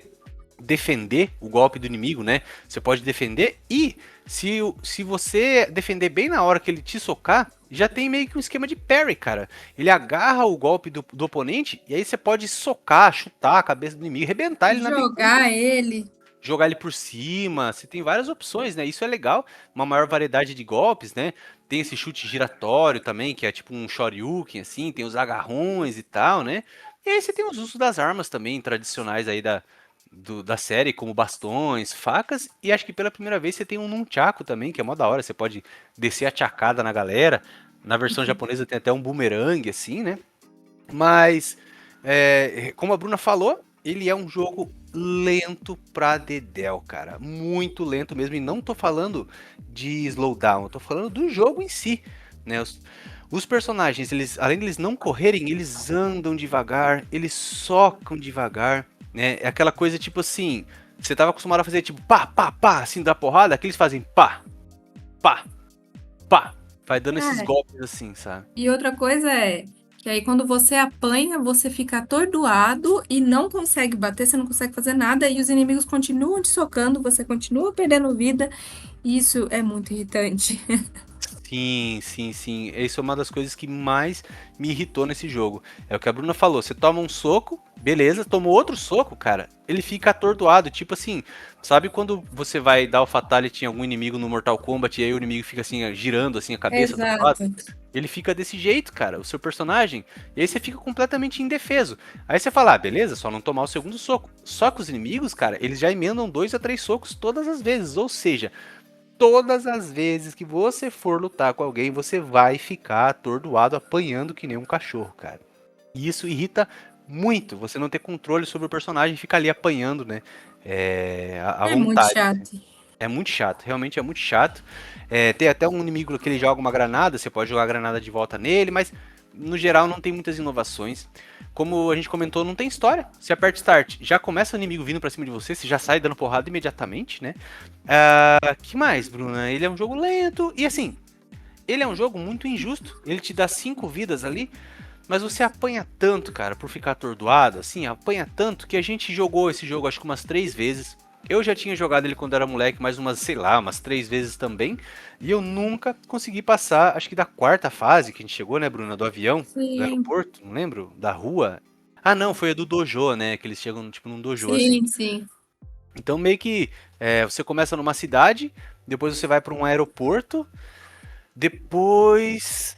defender o golpe do inimigo, né? Você pode defender e se você defender bem na hora que ele te socar, já tem meio que um esquema de parry, cara. Ele agarra o golpe do oponente e aí você pode socar, chutar a cabeça do inimigo, arrebentar ele na Jogar ele. jogar ele por cima, você tem várias opções, né? Isso é legal, uma maior variedade de golpes, né? Tem esse chute giratório também, que é tipo um shoryuken, assim, tem os agarrões e tal, né? E aí você tem os usos das armas também, tradicionais aí da série, como bastões, facas, e acho que pela primeira vez você tem um nunchaku também, que é mó da hora, você pode descer a chacada na galera. Na versão japonesa tem até um boomerang, assim, né? Mas, como a Bruna falou, ele é um jogo lento pra dedéu, cara. Muito lento mesmo. E não tô falando de slowdown, eu tô falando do jogo em si, né? Os personagens, eles, além de eles não correrem, eles andam devagar, eles socam devagar, né? É aquela coisa tipo assim, você tava acostumado a fazer tipo pá, pá, pá, assim, dar porrada, aqui eles fazem pá, pá, pá. Vai dando esses É. golpes assim, sabe? E outra coisa é que aí quando você apanha, você fica atordoado e não consegue bater, você não consegue fazer nada e os inimigos continuam te socando, você continua perdendo vida. E isso é muito irritante. Sim. Isso é uma das coisas que mais me irritou nesse jogo. É o que a Bruna falou. Você toma um soco, beleza, tomou outro soco, cara, ele fica atordoado. Tipo assim, sabe quando você vai dar o fatality em algum inimigo no Mortal Kombat e aí o inimigo fica assim, girando assim a cabeça do lado? Exato. Ele fica desse jeito, cara, o seu personagem. E aí você fica completamente indefeso. Aí você fala, ah, beleza, só não tomar o segundo soco. Só que os inimigos, cara, eles já emendam 2 a 3 socos todas as vezes. Ou seja, todas as vezes que você for lutar com alguém, você vai ficar atordoado, apanhando que nem um cachorro, cara. E isso irrita muito, você não ter controle sobre o personagem e ficar ali apanhando, né? À É muito vontade. chato. É muito chato, realmente é muito chato. Tem até um inimigo que ele joga uma granada, você pode jogar a granada de volta nele, mas no geral não tem muitas inovações. Como a gente comentou, não tem história. Você aperta Start, já começa o inimigo vindo pra cima de você, você já sai dando porrada imediatamente, né? Que mais, Bruna? Ele é um jogo lento e assim, ele é um jogo muito injusto. Ele te dá 5 vidas ali, mas você apanha tanto, cara, por ficar atordoado, assim, apanha tanto que a gente jogou esse jogo acho que umas 3 vezes. Eu já tinha jogado ele quando era moleque, mais umas, sei lá, umas 3 vezes também. E eu nunca consegui passar, acho que da quarta fase que a gente chegou, né, Bruna? Do avião, do Sim, aeroporto, não lembro? Da rua. Ah, não, foi a do dojo, né? Que eles chegam, tipo, num dojo, assim. sim, sim. Então, meio que você começa numa cidade, depois você vai para um aeroporto, depois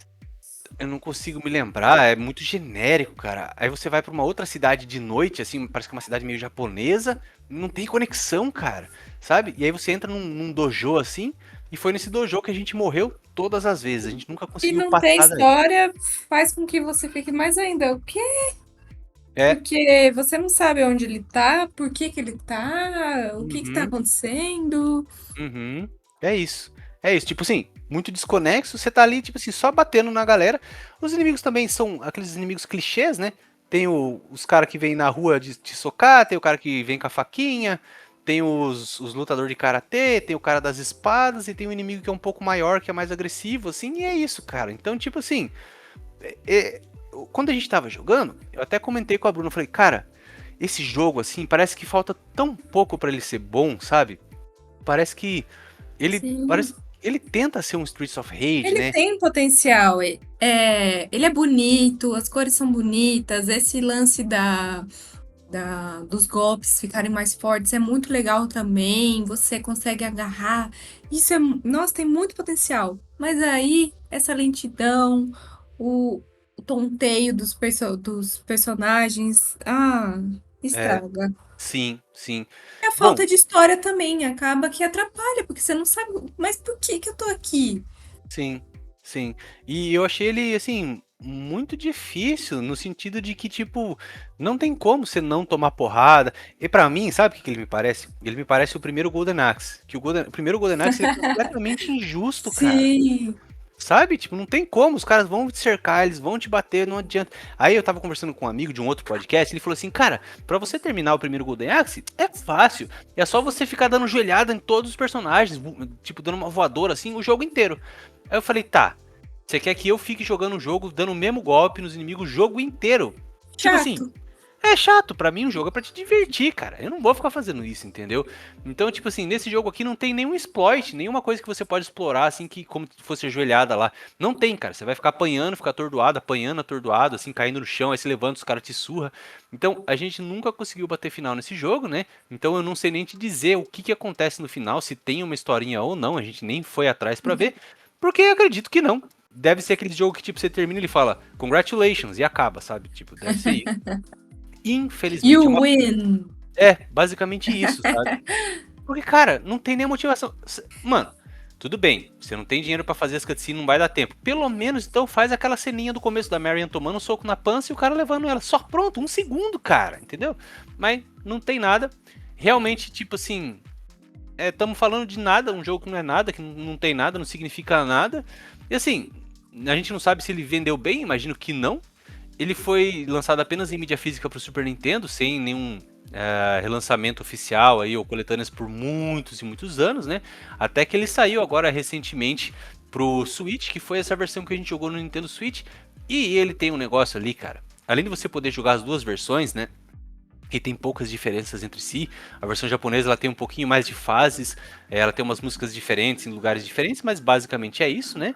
eu não consigo me lembrar, é muito genérico, cara. Aí você vai pra uma outra cidade de noite, assim, parece que é uma cidade meio japonesa, não tem conexão, cara, sabe? E aí você entra num dojo assim, e foi nesse dojo que a gente morreu todas as vezes. A gente nunca E conseguiu não ter passar daí. história faz com que você fique mais ainda. O quê? É, Porque você não sabe onde ele tá, por que que ele tá, o que que tá uhum, acontecendo. uhum, é isso. É isso, tipo assim, muito desconexo, você tá ali, tipo assim, só batendo na galera. Os inimigos também são aqueles inimigos clichês, né? Tem os caras que vêm na rua de te socar, tem o cara que vem com a faquinha, tem os lutadores de karatê, tem o cara das espadas e tem um inimigo que é um pouco maior, que é mais agressivo, assim, e é isso, cara. Então, tipo assim, é- quando a gente tava jogando, eu até comentei com a Bruna, eu falei, cara, esse jogo, assim, parece que falta tão pouco pra ele ser bom, sabe? Parece que Sim. ele tenta ser um Streets of Rage, Ele né? tem potencial. Ele é bonito, as cores são bonitas, esse lance dos golpes ficarem mais fortes é muito legal também. Você consegue agarrar. Isso é, nossa, tem muito potencial. Mas aí, essa lentidão, o, o tonteio dos personagens, É, estraga. sim, sim. E a Bom, falta de história também acaba que atrapalha, porque você não sabe, mas por que que eu tô aqui? sim, sim. E eu achei ele, assim, muito difícil, no sentido de que, tipo, não tem como você não tomar porrada. E pra mim, sabe o que que ele me parece? Ele me parece o primeiro Golden Axe. Que o primeiro Golden Axe é completamente injusto, cara. Sim. Sabe? Tipo, não tem como, os caras vão te cercar, eles vão te bater, não adianta. Aí eu tava conversando com um amigo de um outro podcast, ele falou assim, cara, pra você terminar o primeiro Golden Axe, é fácil. É só você ficar dando joelhada em todos os personagens, tipo, dando uma voadora assim, o jogo inteiro. Aí eu falei, tá, você quer que eu fique jogando o jogo, dando o mesmo golpe nos inimigos o jogo inteiro? Tipo assim, Chato. é chato, pra mim um jogo é pra te divertir, cara. Eu não vou ficar fazendo isso, entendeu? Então, tipo assim, nesse jogo aqui não tem nenhum exploit, nenhuma coisa que você pode explorar, assim, que como se fosse ajoelhada lá. Não tem, cara. Você vai ficar apanhando, ficar atordoado, apanhando, atordoado, assim, caindo no chão, aí se levanta, os caras te surra. Então, a gente nunca conseguiu bater final nesse jogo, né? Então eu não sei nem te dizer o que acontece no final, se tem uma historinha ou não, a gente nem foi atrás pra ver, porque eu acredito que não. Deve ser aquele jogo que, tipo, você termina e ele fala, congratulations, e acaba, sabe? Tipo, deve ser isso. Infelizmente, You win. basicamente isso, sabe? Porque, cara, não tem nem motivação. Mano, tudo bem, você não tem dinheiro pra fazer as cutscenes, não vai dar tempo. Pelo menos, então, faz aquela ceninha do começo da Marion tomando um soco na pança e o cara levando ela. Só pronto, um segundo, cara, entendeu? Mas não tem nada. Realmente, tipo assim, estamos falando de nada, um jogo que não é nada, que não tem nada, não significa nada. E assim, a gente não sabe se ele vendeu bem, imagino que não. Ele foi lançado apenas em mídia física para o Super Nintendo, sem nenhum relançamento oficial aí, ou coletâneas por muitos e muitos anos, né? Até que ele saiu agora recentemente pro Switch, que foi essa versão que a gente jogou no Nintendo Switch. E ele tem um negócio ali, cara. Além de você poder jogar as duas versões, né? Que tem poucas diferenças entre si. A versão japonesa ela tem um pouquinho mais de fases, ela tem umas músicas diferentes em lugares diferentes, mas basicamente é isso, né?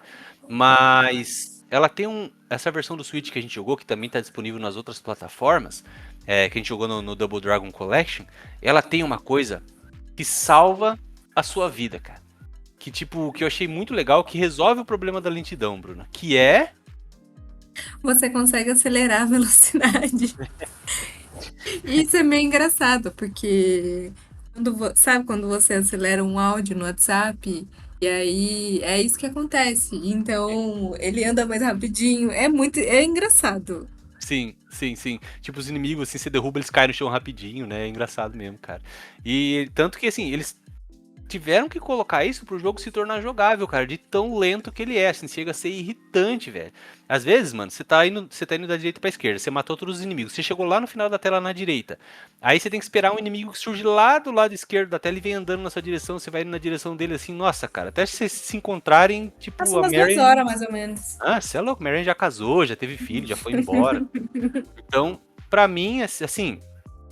Mas ela tem essa versão do Switch que a gente jogou, que também está disponível nas outras plataformas, que a gente jogou no Double Dragon Collection. Ela tem uma coisa que salva a sua vida, cara. Que tipo, que eu achei muito legal, que resolve o problema da lentidão, Bruna. Que é. Você consegue acelerar a velocidade. E isso é meio engraçado, porque sabe quando você acelera um áudio no WhatsApp? E aí é isso que acontece. Então ele anda mais rapidinho. É engraçado. Sim, sim, sim. Tipo, os inimigos, assim, você derruba, eles caem no chão rapidinho, né? É engraçado mesmo, cara. E tanto que, assim, eles tiveram que colocar isso pro jogo se tornar jogável, cara, de tão lento que ele é, assim, chega a ser irritante, velho. Às vezes, mano, você tá indo da direita pra esquerda, você matou todos os inimigos, você chegou lá no final da tela na direita. Aí você tem que esperar um inimigo que surge lá do lado esquerdo da tela e vem andando na sua direção, você vai indo na direção dele assim, nossa, cara, até vocês se encontrarem, tipo, Passa a umas 2 horas, Mary. mais ou menos. Ah, você é louco, Mary já casou, já teve filho, já foi embora. Então, pra mim, assim,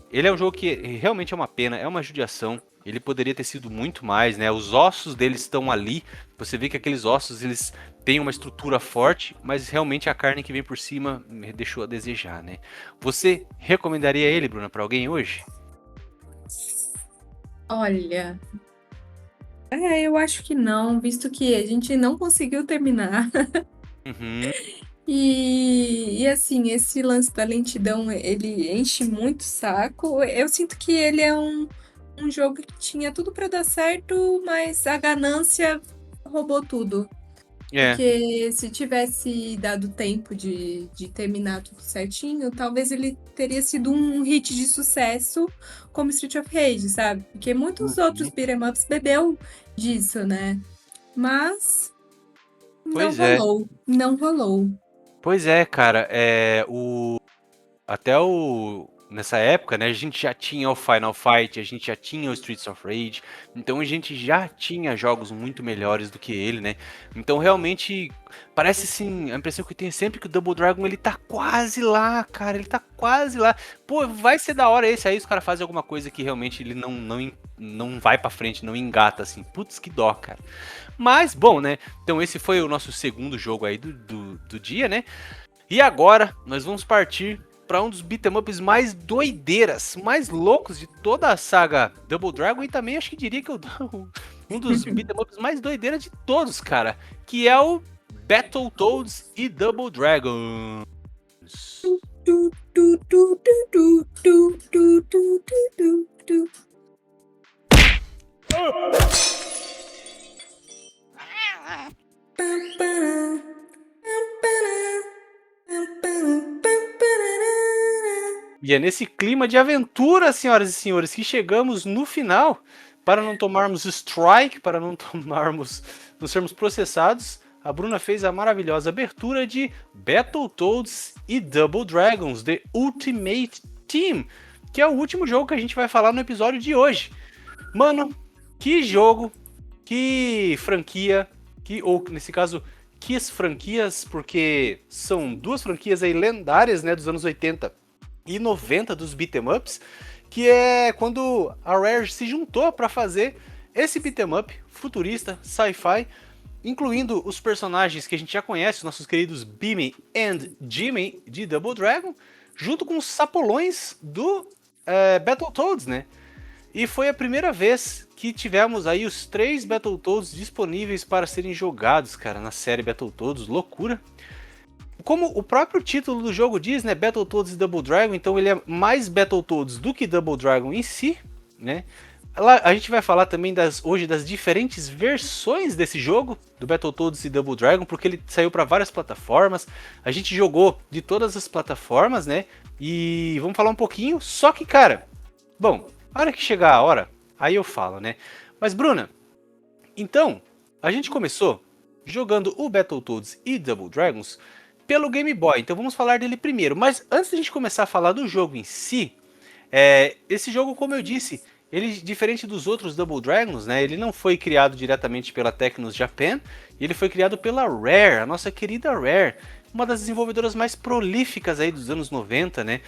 ele é um jogo que realmente é uma pena, é uma judiação. Ele poderia ter sido muito mais, né? Os ossos deles estão ali. Você vê que aqueles ossos eles têm uma estrutura forte, mas realmente a carne que vem por cima me deixou a desejar, né? Você recomendaria ele, Bruna, pra alguém hoje? Olha, eu acho que não, visto que a gente não conseguiu terminar. Uhum. E assim, esse lance da lentidão, ele enche muito o saco. Eu sinto que ele é um jogo que tinha tudo pra dar certo, mas a ganância roubou tudo. É. Porque se tivesse dado tempo de terminar tudo certinho, talvez ele teria sido um hit de sucesso como Street of Rage, sabe? Porque muitos outros Uhum. beat'em ups bebeu disso, né? Mas não Pois é. rolou, não rolou. Pois é, cara. Até o nessa época, né, a gente já tinha o Final Fight, a gente já tinha o Streets of Rage, então a gente já tinha jogos muito melhores do que ele, né? Então realmente parece assim, a impressão que eu tenho sempre que o Double Dragon ele tá quase lá, cara, ele tá quase lá. Pô, vai ser da hora esse aí os caras fazem alguma coisa que realmente ele não vai pra frente, não engata assim. Putz, que dó, cara. Mas bom, né? Então esse foi o nosso segundo jogo aí do dia, né? E agora nós vamos partir para um dos beat'em ups mais doideiras, mais loucos de toda a saga Double Dragon e também acho que diria que um dos beat'em ups mais doideiras de todos, cara, que é o Battletoads e Double Dragons. Tu, tu, tu, tu, tu, tu, tu, tu, tu, tu. Pam, pam, pam, pam, pam, pam, parará. E é nesse clima de aventura, senhoras e senhores, que chegamos no final para não tomarmos strike, para não tomarmos, não sermos processados. A Bruna fez a maravilhosa abertura de Battletoads e Double Dragons, The Ultimate Team, que é o último jogo que a gente vai falar no episódio de hoje. Mano, que jogo, que franquia, ou nesse caso, que franquias, porque são duas franquias aí lendárias, né, dos anos 80 e 90 dos beat'em ups, que é quando a Rare se juntou para fazer esse beat'em up futurista, sci-fi, incluindo os personagens que a gente já conhece, os nossos queridos Beamy and Jimmy de Double Dragon, junto com os sapolões do Battletoads, né? E foi a primeira vez que tivemos aí os 3 Battletoads disponíveis para serem jogados, cara, na série Battletoads, loucura. Como o próprio título do jogo diz, né, Battletoads e Double Dragon, então ele é mais Battletoads do que Double Dragon em si, né? Lá, a gente vai falar também hoje das diferentes versões desse jogo, do Battletoads e Double Dragon, porque ele saiu para várias plataformas, a gente jogou de todas as plataformas, né? E vamos falar um pouquinho, só que, cara, bom, a hora que chegar a hora, aí eu falo, né? Mas, Bruna, então, a gente começou jogando o Battletoads e Double Dragons pelo Game Boy, então vamos falar dele primeiro. Mas antes de a gente começar a falar do jogo em si, esse jogo, como eu disse, ele, diferente dos outros Double Dragons, né, ele não foi criado diretamente pela Technos Japan, ele foi criado pela Rare, a nossa querida Rare, uma das desenvolvedoras mais prolíficas aí dos anos 90, né,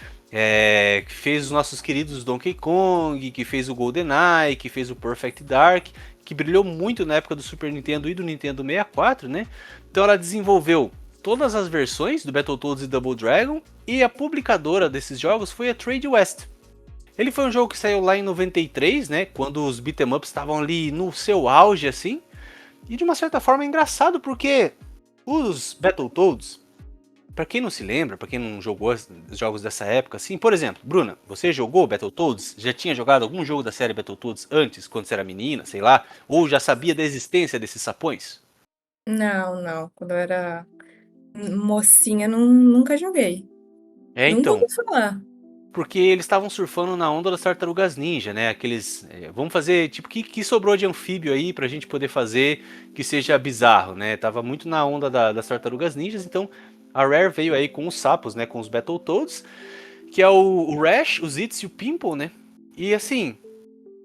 que fez os nossos queridos Donkey Kong, que fez o GoldenEye, que fez o Perfect Dark, que brilhou muito na época do Super Nintendo e do Nintendo 64, né, então ela desenvolveu todas as versões do Battletoads e Double Dragon, e a publicadora desses jogos foi a Trade West. Ele foi um jogo que saiu lá em 93, né, quando os beat'em ups estavam ali no seu auge, assim, e de uma certa forma é engraçado porque os Battletoads, pra quem não se lembra, pra quem não jogou os jogos dessa época, assim, por exemplo, Bruna, você jogou Battletoads? Já tinha jogado algum jogo da série Battletoads antes, quando você era menina, sei lá? Ou já sabia da existência desses sapões? Não, não. Quando eu era mocinha, nunca joguei. É, Nunca ouvi então, falar. porque eles estavam surfando na onda das tartarugas ninja, né? Aqueles. Vamos fazer. Tipo, que sobrou de anfíbio aí pra gente poder fazer que seja bizarro, né? Tava muito na onda das tartarugas ninjas, então a Rare veio aí com os sapos, né? Com os Battletoads, que é o Rash, o Zitz e o Pimple, né? E assim.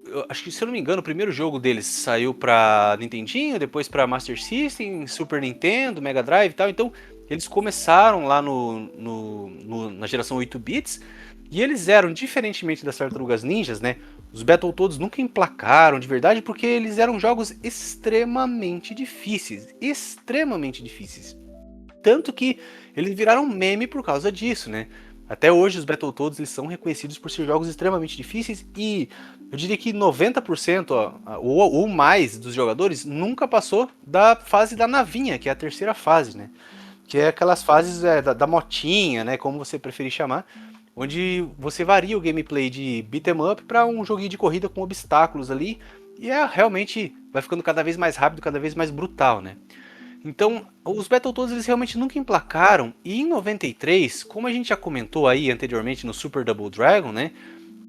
Eu acho que, se eu não me engano, o primeiro jogo deles saiu pra Nintendinho, depois pra Master System, Super Nintendo, Mega Drive e tal. Então, eles começaram lá na geração 8 bits. E eles eram, diferentemente das Tartarugas Ninjas, né? Os Battletoads nunca emplacaram de verdade, porque eles eram jogos extremamente difíceis. Extremamente difíceis. Tanto que eles viraram meme por causa disso, né? Até hoje os Battletoads eles são reconhecidos por ser jogos extremamente difíceis e eu diria que 90% ou mais dos jogadores nunca passou da fase da navinha, que é a terceira fase, né? Que é aquelas fases da motinha, né? Como você preferir chamar, onde você varia o gameplay de beat 'em up para um joguinho de corrida com obstáculos ali e realmente vai ficando cada vez mais rápido, cada vez mais brutal, né? Então, os Battletoads eles realmente nunca emplacaram, e em 93, como a gente já comentou aí anteriormente no Super Double Dragon, né,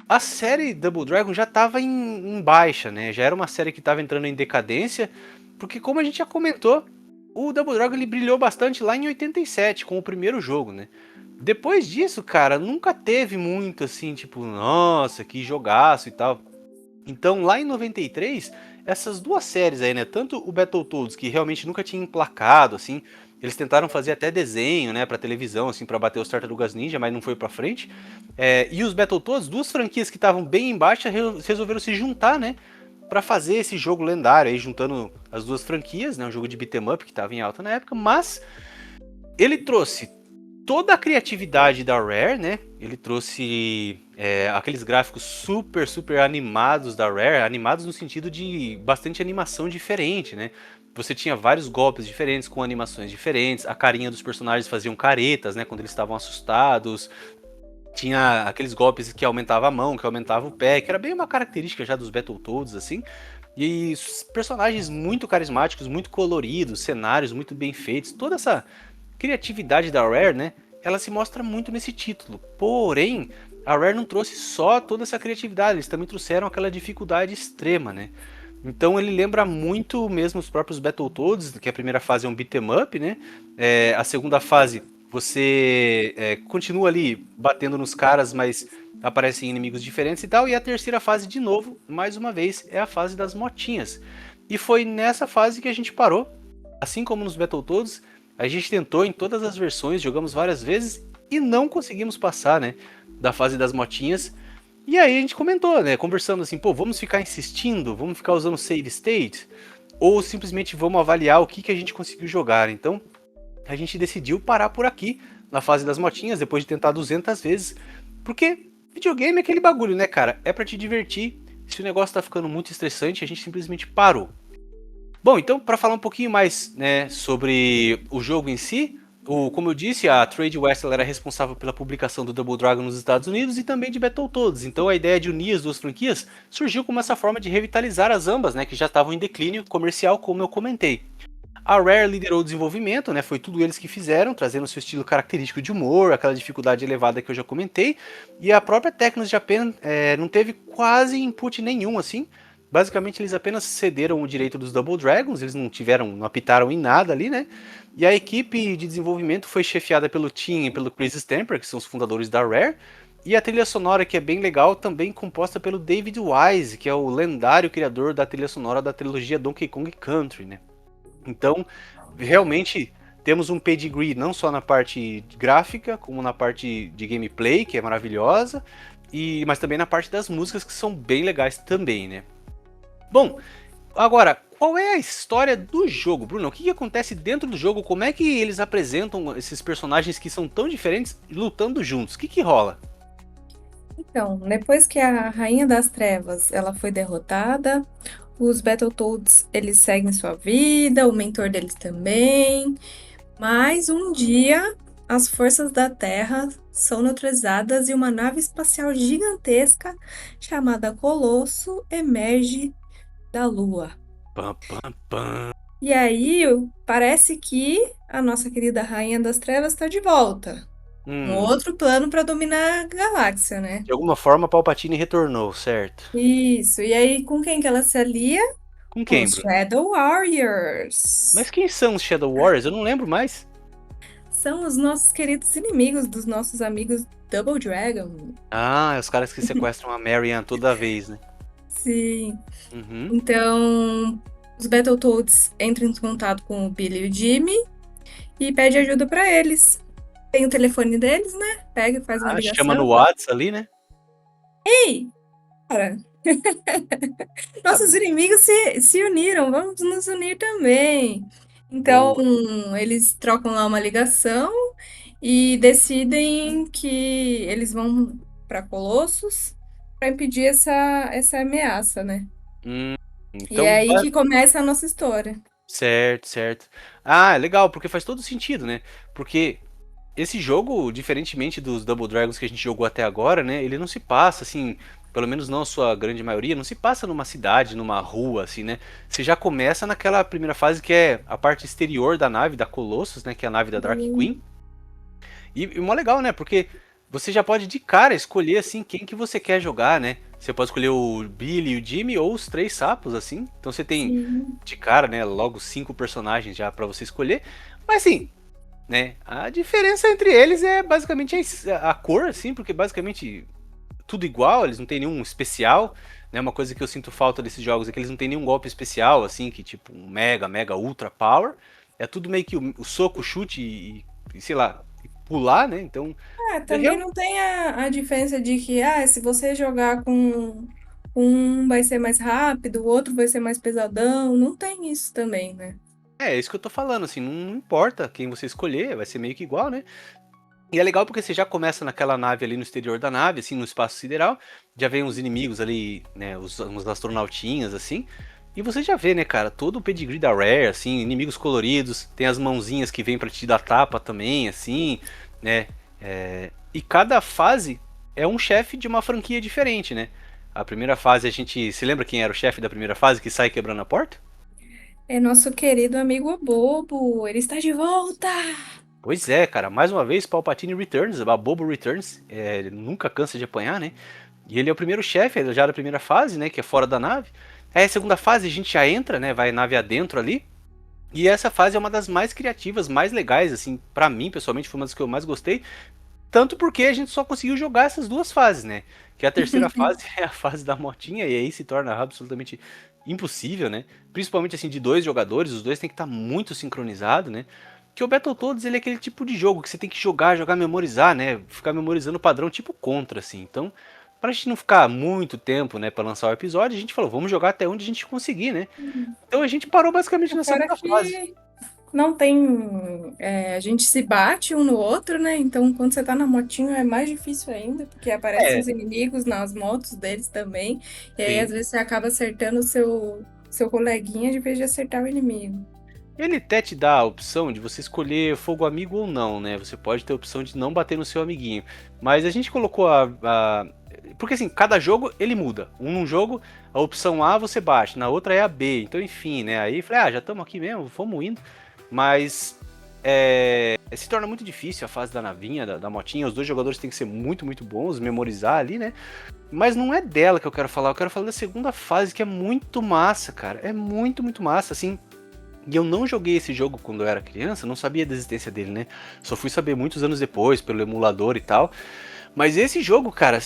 a série Double Dragon já estava em baixa, né, já era uma série que estava entrando em decadência, porque como a gente já comentou, o Double Dragon ele brilhou bastante lá em 87 com o primeiro jogo, né. Depois disso, cara, nunca teve muito assim, tipo, nossa, que jogaço e tal. Então, lá em 93, essas duas séries aí, né? Tanto o Battletoads, que realmente nunca tinha emplacado, assim, eles tentaram fazer até desenho, né, pra televisão, assim, pra bater os Tartarugas Ninja, mas não foi pra frente. E os Battletoads, duas franquias que estavam bem em baixa, resolveram se juntar, né, pra fazer esse jogo lendário aí, juntando as duas franquias, né, um jogo de beat'em up que tava em alta na época, mas ele trouxe toda a criatividade da Rare, né? Ele trouxe aqueles gráficos super, super animados da Rare, animados no sentido de bastante animação diferente, né? Você tinha vários golpes diferentes, com animações diferentes, a carinha dos personagens faziam caretas, né? Quando eles estavam assustados. Tinha aqueles golpes que aumentava a mão, que aumentava o pé, que era bem uma característica já dos Battletoads, assim. E personagens muito carismáticos, muito coloridos, cenários muito bem feitos, toda essa criatividade da Rare, né? Ela se mostra muito nesse título. Porém, a Rare não trouxe só toda essa criatividade, eles também trouxeram aquela dificuldade extrema, né? Então ele lembra muito mesmo os próprios Battletoads, que a primeira fase é um beat'em up, né? A segunda fase você continua ali batendo nos caras, mas aparecem inimigos diferentes e tal. E a terceira fase, de novo, mais uma vez, é a fase das motinhas. E foi nessa fase que a gente parou. Assim como nos Battletoads, a gente tentou em todas as versões, jogamos várias vezes e não conseguimos passar, né, da fase das motinhas. E aí a gente comentou, né, conversando assim, pô, vamos ficar insistindo, vamos ficar usando save state, ou simplesmente vamos avaliar o que a gente conseguiu jogar. Então, a gente decidiu parar por aqui, na fase das motinhas, depois de tentar 200 vezes, porque videogame é aquele bagulho, né, cara, é pra te divertir. Se o negócio tá ficando muito estressante, a gente simplesmente parou. Bom, então, para falar um pouquinho mais, né, sobre o jogo em si, como eu disse, a Trade West era responsável pela publicação do Double Dragon nos Estados Unidos e também de Battletoads. Então a ideia de unir as duas franquias surgiu como essa forma de revitalizar as ambas, né, que já estavam em declínio comercial, como eu comentei. A Rare liderou o desenvolvimento, né, foi tudo eles que fizeram, trazendo seu estilo característico de humor, aquela dificuldade elevada que eu já comentei, e a própria Technos Japan não teve quase input nenhum, assim. Basicamente eles apenas cederam o direito dos Double Dragons, eles não apitaram em nada ali, né? E a equipe de desenvolvimento foi chefiada pelo Tim e pelo Chris Stamper, que são os fundadores da Rare, e a trilha sonora, que é bem legal, também composta pelo David Wise, que é o lendário criador da trilha sonora da trilogia Donkey Kong Country, né? Então, realmente temos um pedigree não só na parte gráfica, como na parte de gameplay, que é maravilhosa, mas também na parte das músicas, que são bem legais também, né? Bom, agora, qual é a história do jogo, Bruno? O que acontece dentro do jogo? Como é que eles apresentam esses personagens que são tão diferentes lutando juntos? O que rola? Então, depois que a Rainha das Trevas ela foi derrotada, os Battletoads eles seguem sua vida, o mentor deles também. Mas um dia as forças da Terra são neutralizadas e uma nave espacial gigantesca chamada Colosso emerge da Lua. Pam, pam, pam. E aí, parece que a nossa querida Rainha das Trevas está de volta. Um Hum, outro plano para dominar a galáxia, né? de alguma forma, Palpatine retornou, certo? Isso. E aí, com quem que ela se alia? Com Com quem, os Bruno? Shadow Warriors. Mas quem são os Shadow Warriors? Eu não lembro mais. São os nossos queridos inimigos dos nossos amigos Double Dragon. Ah, é os caras que sequestram a Marianne toda vez, né? Sim. Uhum. Então, os Battletoads entram em contato com o Billy e o Jimmy e pede ajuda para eles. Tem o telefone deles, né? Pega e faz uma Ah, chama no ligação. Whats ali, né? Ei, cara, Ah, nossos inimigos se uniram, vamos nos unir também. Então, boa. eles trocam lá uma ligação e decidem que eles vão para Colossus para impedir essa ameaça, né? Hum, E é então, aí que começa a nossa história. certo, certo. Ah, é legal, porque faz todo sentido, né? Porque esse jogo, diferentemente dos Double Dragons que a gente jogou até agora, né? Ele não se passa assim, pelo menos não a sua grande maioria, não se passa numa cidade, numa rua, assim, né? Você já começa naquela primeira fase que é a parte exterior da nave da Colossus, né? Que é a nave da Dark Queen. E mó legal, né? Porque você já pode de cara escolher assim quem que você quer jogar, né? Você pode escolher o Billy, o Jimmy ou os três sapos, assim. Então você tem Sim. de cara, né? Logo 5 personagens já pra você escolher. Mas assim, né? A diferença entre eles é basicamente a cor, assim, porque basicamente tudo igual, eles não tem nenhum especial, né? Uma coisa que eu sinto falta desses jogos é que eles não tem nenhum golpe especial, assim, que tipo um mega, mega, ultra power. É tudo meio que o soco, chute e sei lá, e pular, né? Então, é Também real. não tem a diferença de que, se você jogar com um vai ser mais rápido, o outro vai ser mais pesadão. Não tem isso também, né? É isso que eu tô falando, assim, não importa quem você escolher, vai ser meio que igual, né? E é legal porque você já começa naquela nave ali no exterior da nave, assim, no espaço sideral, já vem os inimigos ali, né, uns astronautinhas, assim, e você já vê, né, cara, todo o pedigree da Rare, assim, inimigos coloridos, tem as mãozinhas que vêm pra te dar tapa também, assim, né, e cada fase é um chefe de uma franquia diferente, né. A primeira fase a gente, se lembra quem era o chefe da primeira fase que sai quebrando a porta? É nosso querido amigo Bobo, ele está de volta! Pois é, cara, mais uma vez Palpatine Returns, a Bobo Returns, ele nunca cansa de apanhar, né? E ele é o primeiro chefe já da primeira fase, né? Que é fora da nave. Aí a segunda fase a gente já entra, né? Vai nave adentro ali. E essa fase é uma das mais criativas, mais legais, assim, pra mim, pessoalmente, foi uma das que eu mais gostei. Tanto porque a gente só conseguiu jogar essas duas fases, né? Que a terceira fase é a fase da motinha, e aí se torna absolutamente impossível, né? Principalmente assim, de dois jogadores, os dois têm que estar muito sincronizados, né? Que o Battletoads ele é aquele tipo de jogo que você tem que jogar, jogar, memorizar, né? Ficar memorizando o padrão tipo Contra, assim. Então, pra gente não ficar muito tempo, né, pra lançar o episódio, a gente falou, vamos jogar até onde a gente conseguir, né? Então a gente parou basicamente na Fora segunda fase. que não tem. A gente se bate um no outro, né? Então, quando você tá na motinho é mais difícil ainda, porque aparecem É, os inimigos nas motos deles também. E aí, às sim. vezes, você acaba acertando o seu coleguinha de vez de acertar o inimigo. Ele até te dá a opção de você escolher fogo amigo ou não, né? Você pode ter a opção de não bater no seu amiguinho. Mas a gente colocou porque assim, cada jogo ele muda. Um jogo, a opção A você bate, na outra é a B. Então, enfim, né? Aí falei, já estamos aqui mesmo, fomos indo. Mas se torna muito difícil a fase da navinha, da motinha. Os dois jogadores têm que ser muito, muito bons, memorizar ali, né? Mas não é dela que eu quero falar. Eu quero falar da segunda fase, que é muito massa, cara. É muito, muito massa, assim. E eu não joguei esse jogo quando eu era criança, não sabia da existência dele, né? Só fui saber muitos anos depois, pelo emulador e tal. Mas esse jogo, cara,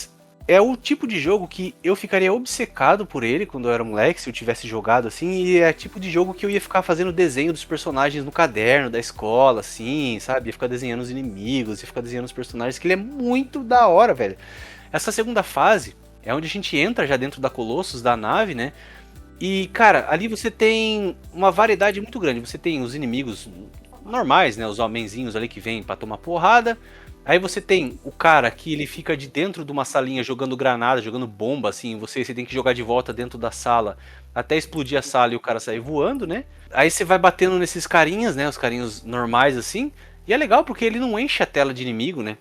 é o tipo de jogo que eu ficaria obcecado por ele quando eu era moleque, se eu tivesse jogado assim. E é o tipo de jogo que eu ia ficar fazendo desenho dos personagens no caderno da escola, assim, sabe? Ia ficar desenhando os inimigos, ia ficar desenhando os personagens, que ele é muito da hora, velho. Essa segunda fase é onde a gente entra já dentro da Colossus, da nave, né? E, cara, ali você tem uma variedade muito grande. Você tem os inimigos normais, né? Os homenzinhos ali que vêm pra tomar porrada. Aí você tem o cara que ele fica de dentro de uma salinha jogando granada, jogando bomba, assim. Você tem que jogar de volta dentro da sala até explodir a sala e o cara sair voando, né? Aí você vai batendo nesses carinhas, né? Os carinhos normais, assim. E é legal porque ele não enche a tela de inimigo, né?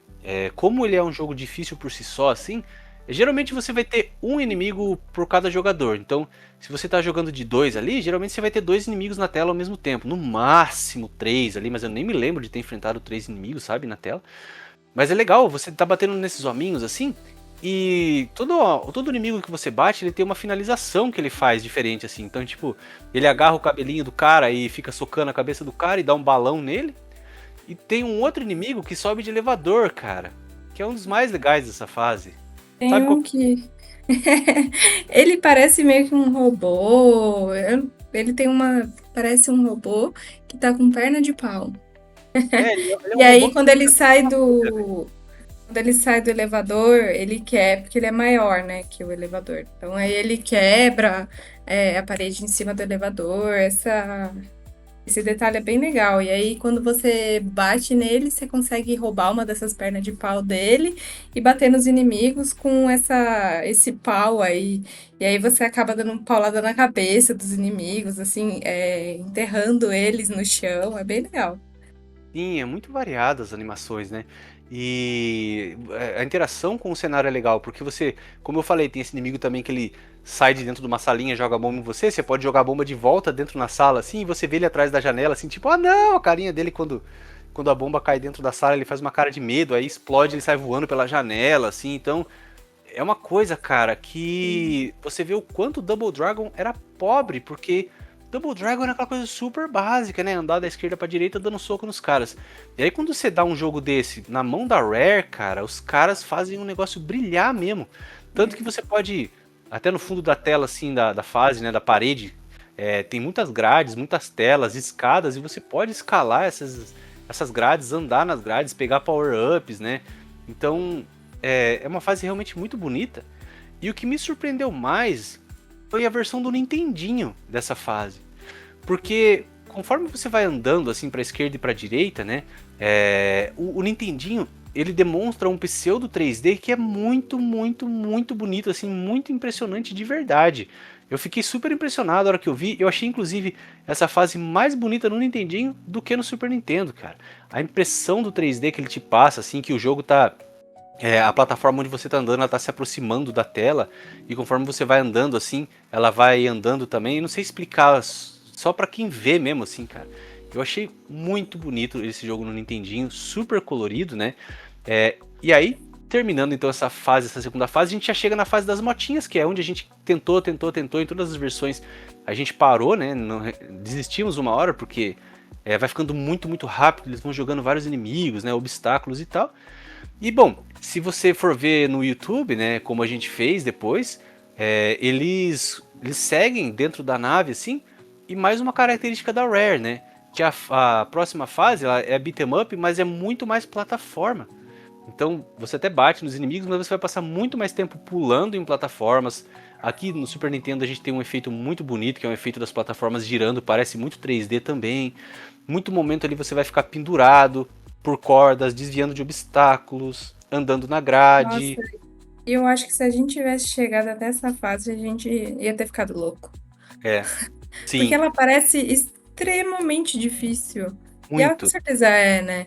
Como ele é um jogo difícil por si só, assim, geralmente você vai ter um inimigo por cada jogador. Então, se você tá jogando de dois ali, geralmente você vai ter dois inimigos na tela ao mesmo tempo. No máximo três ali, mas eu nem me lembro de ter enfrentado três inimigos, sabe, na tela. Mas é legal, você tá batendo nesses hominhos assim, e todo inimigo que você bate, ele tem uma finalização que ele faz diferente, assim. Então, tipo, ele agarra o cabelinho do cara e fica socando a cabeça do cara e dá um balão nele. E tem um outro inimigo que sobe de elevador, cara. Que é um dos mais legais dessa fase. Tem Sabe qual um que. Ele parece meio que um robô. Ele tem uma. Parece um robô que tá com perna de pau. ele é E um robô aí, que quando ele sai tá fura, né? do. Quando ele sai do elevador, ele quebra, porque ele é maior, né, que o elevador. Então aí ele quebra a parede em cima do elevador. Esse detalhe é bem legal. E aí, quando você bate nele, você consegue roubar uma dessas pernas de pau dele e bater nos inimigos com esse pau aí. E aí você acaba dando uma paulada na cabeça dos inimigos, assim, enterrando eles no chão. É bem legal. Sim, é muito variado as animações, né? E a interação com o cenário é legal, porque você, como eu falei, tem esse inimigo também que ele sai de dentro de uma salinha, joga bomba em você, você pode jogar a bomba de volta dentro na sala, assim, e você vê ele atrás da janela, assim, tipo, ah não, a carinha dele quando a bomba cai dentro da sala, ele faz uma cara de medo, aí explode, ele sai voando pela janela, assim, então é uma coisa, cara, que você vê o quanto o Double Dragon era pobre, porque Double Dragon era aquela coisa super básica, né? Andar da esquerda pra direita dando soco nos caras. E aí quando você dá um jogo desse na mão da Rare, cara, os caras fazem um negócio brilhar mesmo. Tanto que você pode, até no fundo da tela, assim, da fase, né, da parede, tem muitas grades, muitas telas, escadas, e você pode escalar essas grades, andar nas grades, pegar power-ups, né? Então, é uma fase realmente muito bonita. E o que me surpreendeu mais foi a versão do Nintendinho dessa fase. Porque conforme você vai andando assim para esquerda e para direita, né? O Nintendinho ele demonstra um pseudo 3D que é muito, muito, muito bonito, assim, muito impressionante de verdade. Eu fiquei super impressionado na hora que eu vi. Eu achei inclusive essa fase mais bonita no Nintendinho do que no Super Nintendo, cara. A impressão do 3D que ele te passa, assim, que o jogo tá a plataforma onde você está andando, ela tá se aproximando da tela, e conforme você vai andando assim, ela vai andando também. Eu não sei explicar, só para quem vê mesmo assim, cara. Eu achei muito bonito esse jogo no Nintendinho, super colorido, né? E aí, terminando então essa segunda fase, a gente já chega na fase das motinhas, que é onde a gente tentou em todas as versões. A gente parou, né? Desistimos uma hora, porque vai ficando muito, muito rápido, eles vão jogando vários inimigos, né? Obstáculos e tal. E bom, se você for ver no YouTube, né, como a gente fez depois, eles seguem dentro da nave, assim, e mais uma característica da Rare, né, que a próxima fase ela é beat'em up, mas é muito mais plataforma. Então você até bate nos inimigos, mas você vai passar muito mais tempo pulando em plataformas. Aqui no Super Nintendo a gente tem um efeito muito bonito, que é um efeito das plataformas girando, parece muito 3D também. Muito momento ali você vai ficar pendurado por cordas, desviando de obstáculos, andando na grade. Nossa, eu acho que se a gente tivesse chegado até essa fase, a gente ia ter ficado louco. É, Porque sim, ela parece extremamente difícil. E ela com muito. certeza é, né?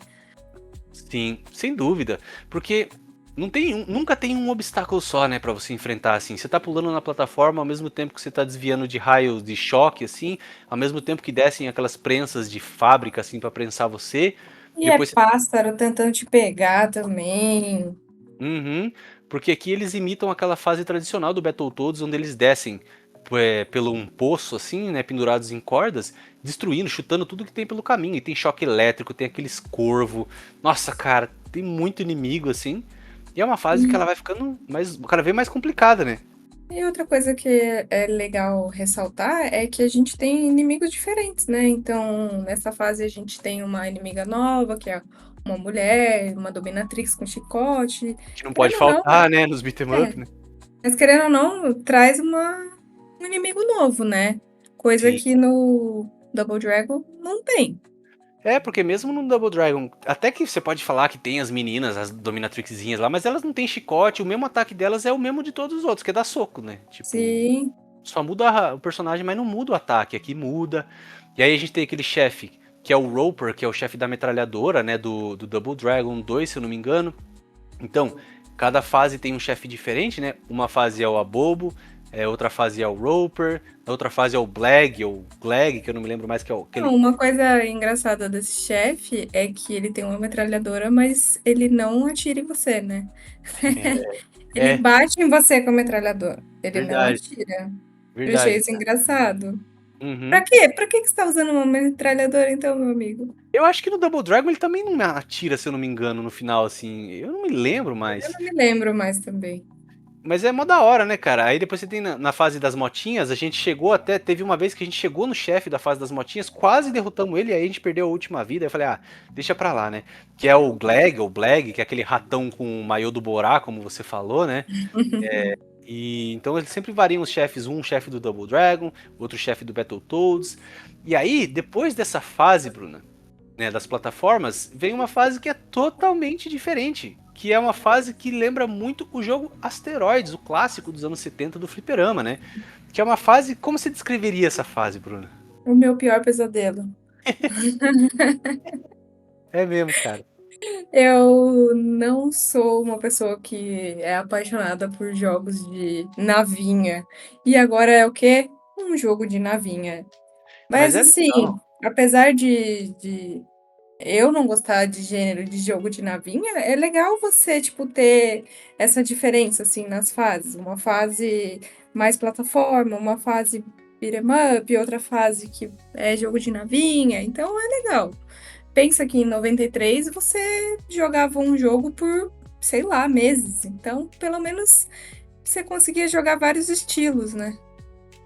Sim, sem dúvida. Porque nunca tem um obstáculo só, né, pra você enfrentar, assim. Você tá pulando na plataforma ao mesmo tempo que você tá desviando de raios de choque, assim, ao mesmo tempo que descem aquelas prensas de fábrica, assim, pra prensar você. E é Depois você... pássaro tentando te pegar também. Uhum, porque aqui eles imitam aquela fase tradicional do Battletoads, onde eles descem pelo um poço, assim, né, pendurados em cordas, destruindo, chutando tudo que tem pelo caminho. E tem choque elétrico, tem aqueles corvo. Nossa, cara, tem muito inimigo, assim. E é uma fase que ela vai ficando cada vez mais complicada, né? E outra coisa que é legal ressaltar é que a gente tem inimigos diferentes, né? Então, nessa fase a gente tem uma inimiga nova, que é uma mulher, uma dominatrix com chicote. Que não pode Querendo ou não, faltar, né, nos beat'em up, é. né? Mas querendo ou não, traz um inimigo novo, né? Coisa Sim. que no Double Dragon não tem. Porque mesmo no Double Dragon, até que você pode falar que tem as meninas, as dominatrixzinhas lá, mas elas não têm chicote, o mesmo ataque delas é o mesmo de todos os outros, que é dar soco, né? Tipo, Sim, só muda o personagem, mas não muda o ataque. Aqui muda. E aí a gente tem aquele chefe que é o Roper, que é o chefe da metralhadora, né, do Double Dragon 2, se eu não me engano. Então, cada fase tem um chefe diferente, né? Uma fase é o Abobo, outra fase é o Roper, a outra fase é o Blag, ou Glag, que eu não me lembro mais, que é aquele... Não, uma coisa engraçada desse chefe é que ele tem uma metralhadora, mas ele não atira em você, né? Ele É, bate em você com a metralhadora. Ele não verdade, atira. Eu achei verdade. isso engraçado. Pra Uhum. quê? Pra que que você tá usando uma metralhadora então, meu amigo? Eu acho que no Double Dragon ele também não atira, se eu não me engano, no final, assim. Eu não me lembro Eu mais. não me lembro mais também. Mas é mó da hora, né, cara? Aí depois você tem na fase das motinhas, a gente chegou até. Teve uma vez que a gente chegou no chefe da fase das motinhas, quase derrotamos ele, aí a gente perdeu a última vida. Aí eu falei, deixa pra lá, né? Que é o Glag, ou Blag, que é aquele ratão com o maiô do Borá, como você falou, né? E então eles sempre variam os chefes, um chefe do Double Dragon, outro chefe do Battletoads. E aí, depois dessa fase, Bruna, né, das plataformas, vem uma fase que é totalmente diferente. Que é uma fase que lembra muito o jogo Asteroids, o clássico dos anos 70 do Fliperama, né? Que é uma fase. Como você descreveria essa fase, Bruna? O meu pior pesadelo. É mesmo, cara. Eu não sou uma pessoa que é apaixonada por jogos de navinha. E agora é o quê? Um jogo de navinha. Mas Mas é assim, legal. apesar de eu não gostar de gênero de jogo de navinha, é legal você, tipo, ter essa diferença, assim, nas fases. Uma fase mais plataforma, uma fase beat'em up, outra fase que é jogo de navinha. Então é legal. Pensa que em 93 você jogava um jogo por, sei lá, meses. Então, pelo menos você conseguia jogar vários estilos, né?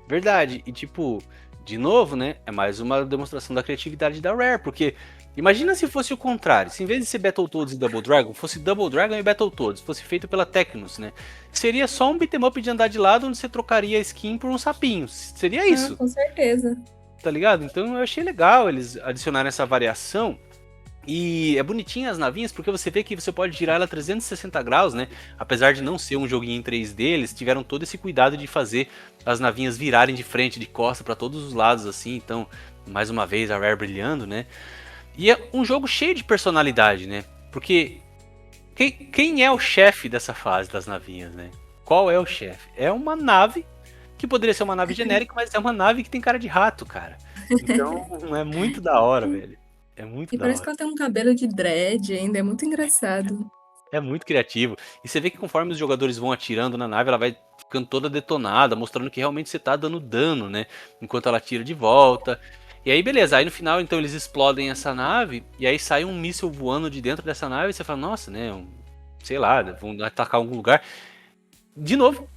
Verdade. E tipo, de novo, né? É mais uma demonstração da criatividade da Rare, porque imagina se fosse o contrário. Se em vez de ser Battletoads e Double Dragon, fosse Double Dragon e Battletoads, fosse feito pela Technos, né? Seria só um beat'em up de andar de lado onde você trocaria a skin por um sapinho. Seria Ah, isso, com certeza. tá ligado? Então eu achei legal eles adicionarem essa variação. E é bonitinha as navinhas porque você vê que você pode girar ela 360 graus, né? Apesar de não ser um joguinho em 3D, eles tiveram todo esse cuidado de fazer as navinhas virarem de frente, de costa para todos os lados assim. Então, mais uma vez a Rare brilhando, né? E é um jogo cheio de personalidade, né? Porque quem é o chefe dessa fase das navinhas, né? Qual é o chefe? É uma nave que poderia ser uma nave genérica, mas é uma nave que tem cara de rato, cara. Então, é muito da hora, velho. É muito E da parece hora. que ela tem um cabelo de dread ainda, é muito engraçado. É muito criativo. E você vê que conforme os jogadores vão atirando na nave, ela vai ficando toda detonada, mostrando que realmente você tá dando dano, né? Enquanto ela tira de volta. E aí, beleza. Aí no final, então, eles explodem essa nave. E aí sai um míssil voando de dentro dessa nave. E você fala, nossa, né? Sei lá, vão atacar algum lugar. De novo,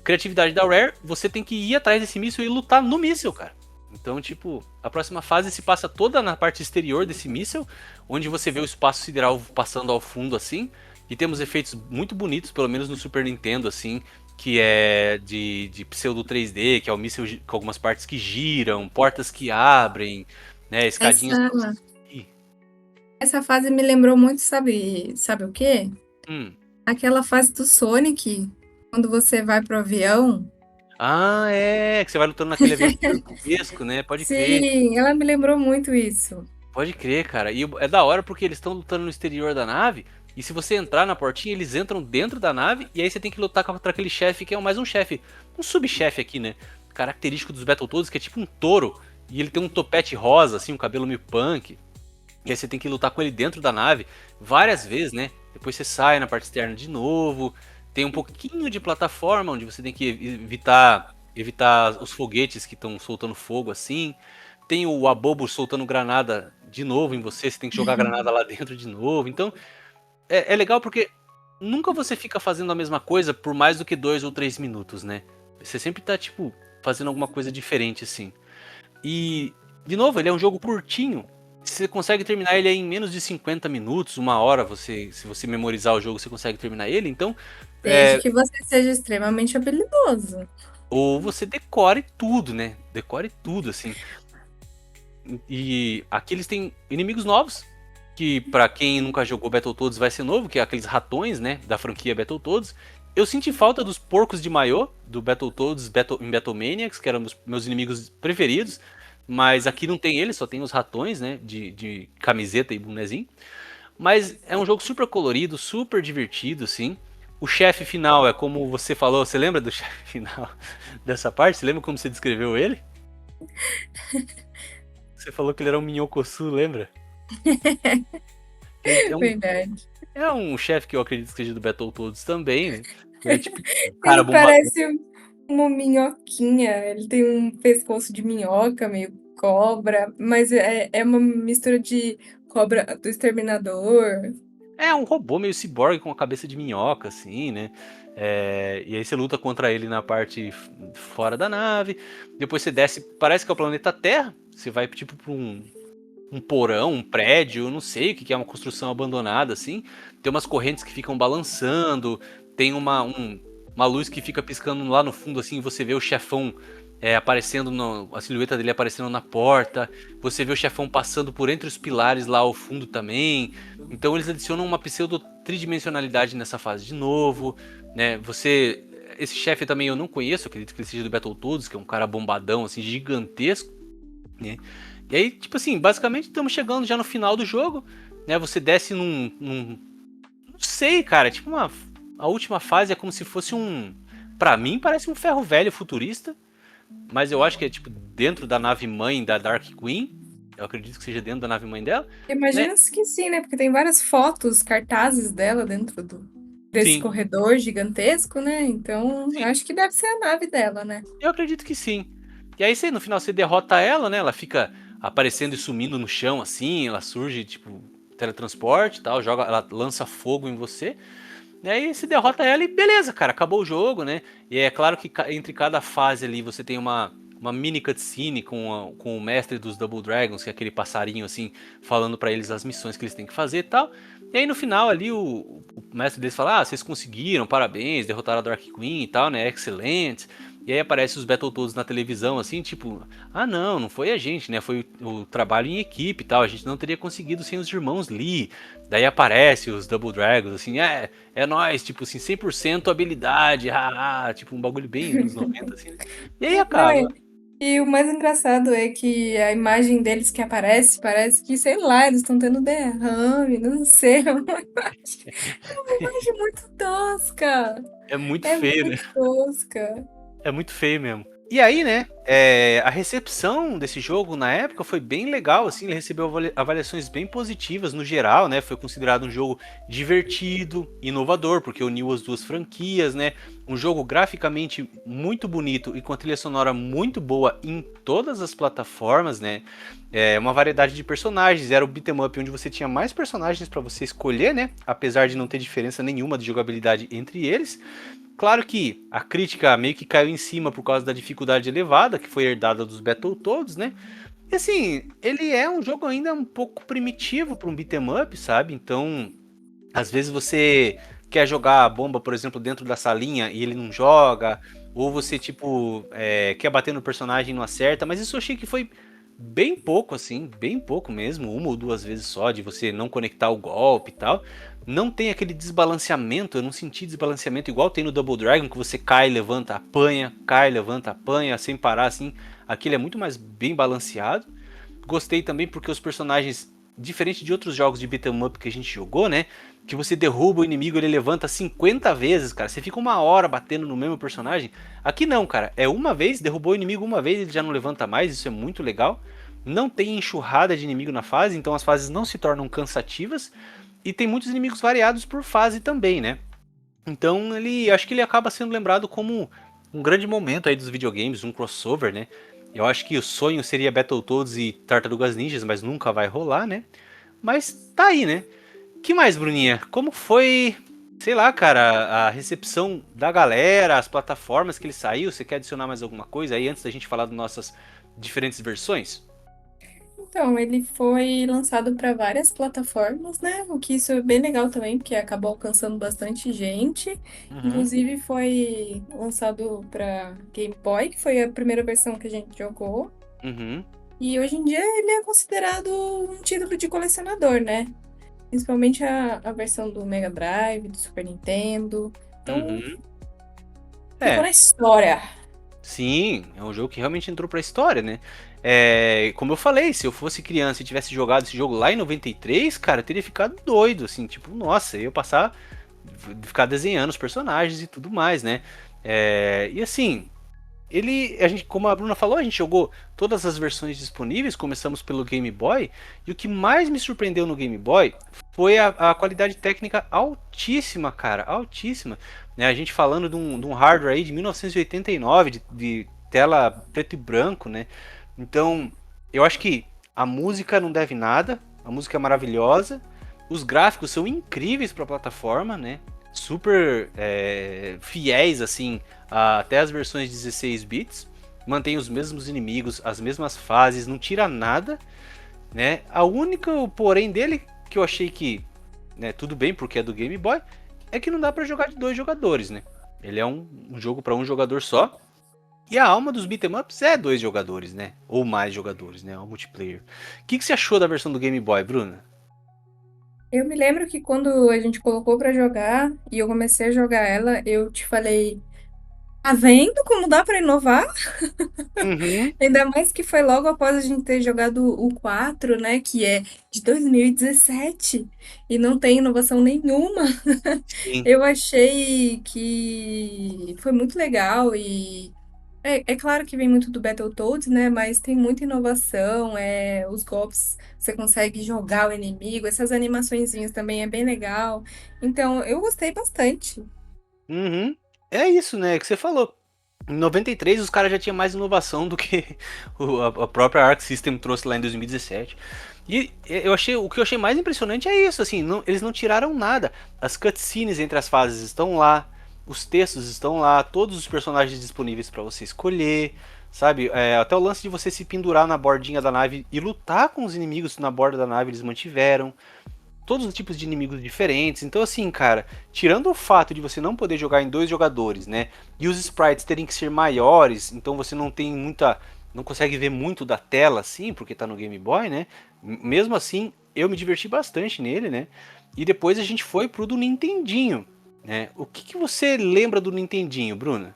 criatividade da Rare. Você tem que ir atrás desse míssil e lutar no míssil, cara. Então, tipo, a próxima fase se passa toda na parte exterior desse míssil, onde você vê o espaço sideral passando ao fundo, assim. E temos efeitos muito bonitos, pelo menos no Super Nintendo, assim, que é de pseudo 3D, que é o míssil com algumas partes que giram, portas que abrem, né, escadinhas Essa, pra você subir. essa fase me lembrou muito, sabe o quê? Hum. Aquela fase do Sonic, quando você vai pro avião. Ah, que você vai lutando naquele avião gigantesco, né? Pode crer. Sim, ela me lembrou muito isso. Pode crer, cara. E é da hora porque eles estão lutando no exterior da nave. E se você entrar na portinha, eles entram dentro da nave. E aí você tem que lutar contra aquele chefe que é mais um chefe. Um subchefe aqui, né? Característico dos Battletoads, que é tipo um touro. E ele tem um topete rosa, assim, um cabelo meio punk. E aí você tem que lutar com ele dentro da nave várias vezes, né? Depois você sai na parte externa de novo. Tem um pouquinho de plataforma onde você tem que evitar os foguetes que estão soltando fogo assim. Tem o Abobo soltando granada de novo em você, você tem que jogar a granada lá dentro de novo. Então é legal porque nunca você fica fazendo a mesma coisa por mais do que 2 ou 3 minutos, né? Você sempre tá, tipo, fazendo alguma coisa diferente assim. E, de novo, ele é um jogo curtinho. Você consegue terminar ele aí em menos de 50 minutos, 1 hora. Se você memorizar o jogo, você consegue terminar ele. Então, Desde que você seja extremamente habilidoso. ou você decore tudo, né? Decore tudo, assim. E aqui eles têm inimigos novos, que pra quem nunca jogou Battletoads vai ser novo, que é aqueles ratões, né, da franquia Battletoads. Eu senti falta dos porcos de maiô do Battletoads em Battlemaniacs, que eram os meus inimigos preferidos. Mas aqui não tem ele, só tem os ratões, né? De camiseta e bonezinho. Mas é um jogo super colorido, super divertido, assim. O chefe final é como você falou, você lembra do chefe final dessa parte? Você lembra como você descreveu ele? Você falou que ele era um Minhocosu, lembra? Ele Verdade. é um chefe que eu acredito que seja do Battletoads também, né? Ele é tipo um cara Ele bombadão. parece uma minhoquinha. Ele tem um pescoço de minhoca, meio cobra, mas é uma mistura de cobra do Exterminador. É um robô meio ciborgue com a cabeça de minhoca, assim, né? E aí você luta contra ele na parte fora da nave. Depois você desce, parece que é o planeta Terra. Você vai tipo pra um porão, um prédio, eu não sei o que é uma construção abandonada, assim. Tem umas correntes que ficam balançando, tem uma luz que fica piscando lá no fundo, assim, e você vê o chefão aparecendo, a silhueta dele aparecendo na porta, você vê o chefão passando por entre os pilares lá ao fundo também. Então eles adicionam uma pseudo tridimensionalidade nessa fase de novo, né? Esse chefe também eu não conheço, acredito que ele seja do Battletoads, que é um cara bombadão, assim, gigantesco, né? E aí, tipo assim, basicamente estamos chegando já no final do jogo, né? Você desce não sei, cara, tipo a última fase é como se fosse pra mim parece um ferro velho futurista, mas eu acho que é tipo dentro da nave mãe da Dark Queen. Eu acredito que seja dentro da nave mãe dela, né? Imagina que sim, né? Porque tem várias fotos, cartazes dela dentro desse Sim, corredor gigantesco, né? Então, sim. acho que deve ser a nave dela, né? Eu acredito que sim. E aí no final você derrota ela, né? Ela fica aparecendo e sumindo no chão assim, ela surge tipo teletransporte e tal, ela lança fogo em você. E aí se derrota ela e beleza, cara, acabou o jogo, né? E é claro que entre cada fase ali você tem uma mini cutscene com o mestre dos Double Dragons, que é aquele passarinho assim, falando pra eles as missões que eles têm que fazer e tal. E aí no final ali o mestre deles fala: "Ah, vocês conseguiram, parabéns, derrotaram a Dark Queen e tal, né? Excelente". E aí aparece os Battletoads na televisão, assim, tipo, ah não foi a gente, né? Foi o trabalho em equipe e tal, a gente não teria conseguido sem os irmãos Lee. Daí aparece os Double Dragons, assim, é nóis, tipo assim, 100% habilidade, tipo um bagulho bem anos 90, assim, né? E aí Não, acaba. e o mais engraçado é que a imagem deles que aparece, parece que, sei lá, eles estão tendo derrame, não sei, é uma imagem muito tosca. É muito É feio, né? muito tosca. É muito feio mesmo. E aí, né, a recepção desse jogo na época foi bem legal, assim, ele recebeu avaliações bem positivas no geral, né, foi considerado um jogo divertido, inovador, porque uniu as duas franquias, né, um jogo graficamente muito bonito e com a trilha sonora muito boa em todas as plataformas, né, uma variedade de personagens, era o beat'em up onde você tinha mais personagens para você escolher, né, apesar de não ter diferença nenhuma de jogabilidade entre eles. Claro que a crítica meio que caiu em cima por causa da dificuldade elevada que foi herdada dos Battletoads, né? E assim, ele é um jogo ainda um pouco primitivo para um beat'em up, sabe? Então, às vezes você quer jogar a bomba, por exemplo, dentro da salinha e ele não joga, ou você, tipo, quer bater no personagem e não acerta, mas isso eu achei que foi bem pouco, assim, bem pouco mesmo, uma ou duas vezes só, de você não conectar o golpe e tal. Não tem aquele desbalanceamento, eu não senti desbalanceamento igual tem no Double Dragon, que você cai, levanta, apanha, sem parar, assim. Aquele é muito mais bem balanceado. Gostei também porque os personagens, diferente de outros jogos de beat'em up que a gente jogou, né? Que você derruba o inimigo, ele levanta 50 vezes, cara. Você fica uma hora batendo no mesmo personagem. Aqui não, cara. É uma vez, derrubou o inimigo uma vez, ele já não levanta mais. Isso é muito legal. Não tem enxurrada de inimigo na fase, então as fases não se tornam cansativas. E tem muitos inimigos variados por fase também, né? Então acho que ele acaba sendo lembrado como um grande momento aí dos videogames, um crossover, né? Eu acho que o sonho seria Battletoads e Tartarugas Ninjas, mas nunca vai rolar, né? Mas tá aí, né? Que mais, Bruninha? Como foi, sei lá, cara, a recepção da galera, as plataformas que ele saiu? Você quer adicionar mais alguma coisa aí antes da gente falar das nossas diferentes versões? Então, ele foi lançado para várias plataformas, né? O que isso é bem legal também, porque acabou alcançando bastante gente. Uhum, Inclusive foi lançado para Game Boy, que foi a primeira versão que a gente jogou. uhum, E hoje em dia ele é considerado um título de colecionador, né? Principalmente a versão do Mega Drive, do Super Nintendo. Então, uhum. ficou É, na história. Sim, é um jogo que realmente entrou pra história, né? É, como eu falei, se eu fosse criança e tivesse jogado esse jogo lá em 93, cara, eu teria ficado doido, assim, tipo, nossa, eu ia passar, ficar desenhando os personagens e tudo mais, né? E assim, a gente, como a Bruna falou, a gente jogou todas as versões disponíveis, começamos pelo Game Boy, e o que mais me surpreendeu no Game Boy foi a qualidade técnica altíssima, cara, altíssima. Né, a gente falando de um hardware aí de 1989, de tela preto e branco, né? Então, eu acho que a música não deve nada, a música é maravilhosa, os gráficos são incríveis para a plataforma, né? Super fiéis, assim, até as versões 16 bits, mantém os mesmos inimigos, as mesmas fases, não tira nada, né? A única porém dele que eu achei que, né, tudo bem porque é do Game Boy, é que não dá para jogar de dois jogadores, né? Ele é um jogo para um jogador só. E a alma dos beat'em ups é dois jogadores, né? Ou mais jogadores, né? O multiplayer. O que você achou da versão do Game Boy, Bruna? Eu me lembro que quando a gente colocou pra jogar e eu comecei a jogar ela, eu te falei, tá vendo como dá pra inovar? Uhum. Ainda mais que foi logo após a gente ter jogado o 4, né, que é de 2017 e não tem inovação nenhuma. Sim. Eu achei que foi muito legal e é claro que vem muito do Battletoads, né? Mas tem muita inovação, os golpes você consegue jogar o inimigo, essas animaçõezinhas também é bem legal. Então, eu gostei bastante. Uhum. É isso, né? Que você falou. Em 93 os caras já tinham mais inovação do que a própria Arc System trouxe lá em 2017. E eu achei, o que eu achei mais impressionante é isso, assim, eles não tiraram nada. As cutscenes entre as fases estão lá, os textos estão lá, todos os personagens disponíveis para você escolher, sabe? Até o lance de você se pendurar na bordinha da nave e lutar com os inimigos na borda da nave eles mantiveram todos os tipos de inimigos diferentes. Então, assim, cara, tirando o fato de você não poder jogar em dois jogadores, né? E os sprites terem que ser maiores, então você não tem muita. Não consegue ver muito da tela, assim, porque tá no Game Boy, né? Mesmo assim, eu me diverti bastante nele, né? E depois a gente foi pro do Nintendinho, né? O que você lembra do Nintendinho, Bruna?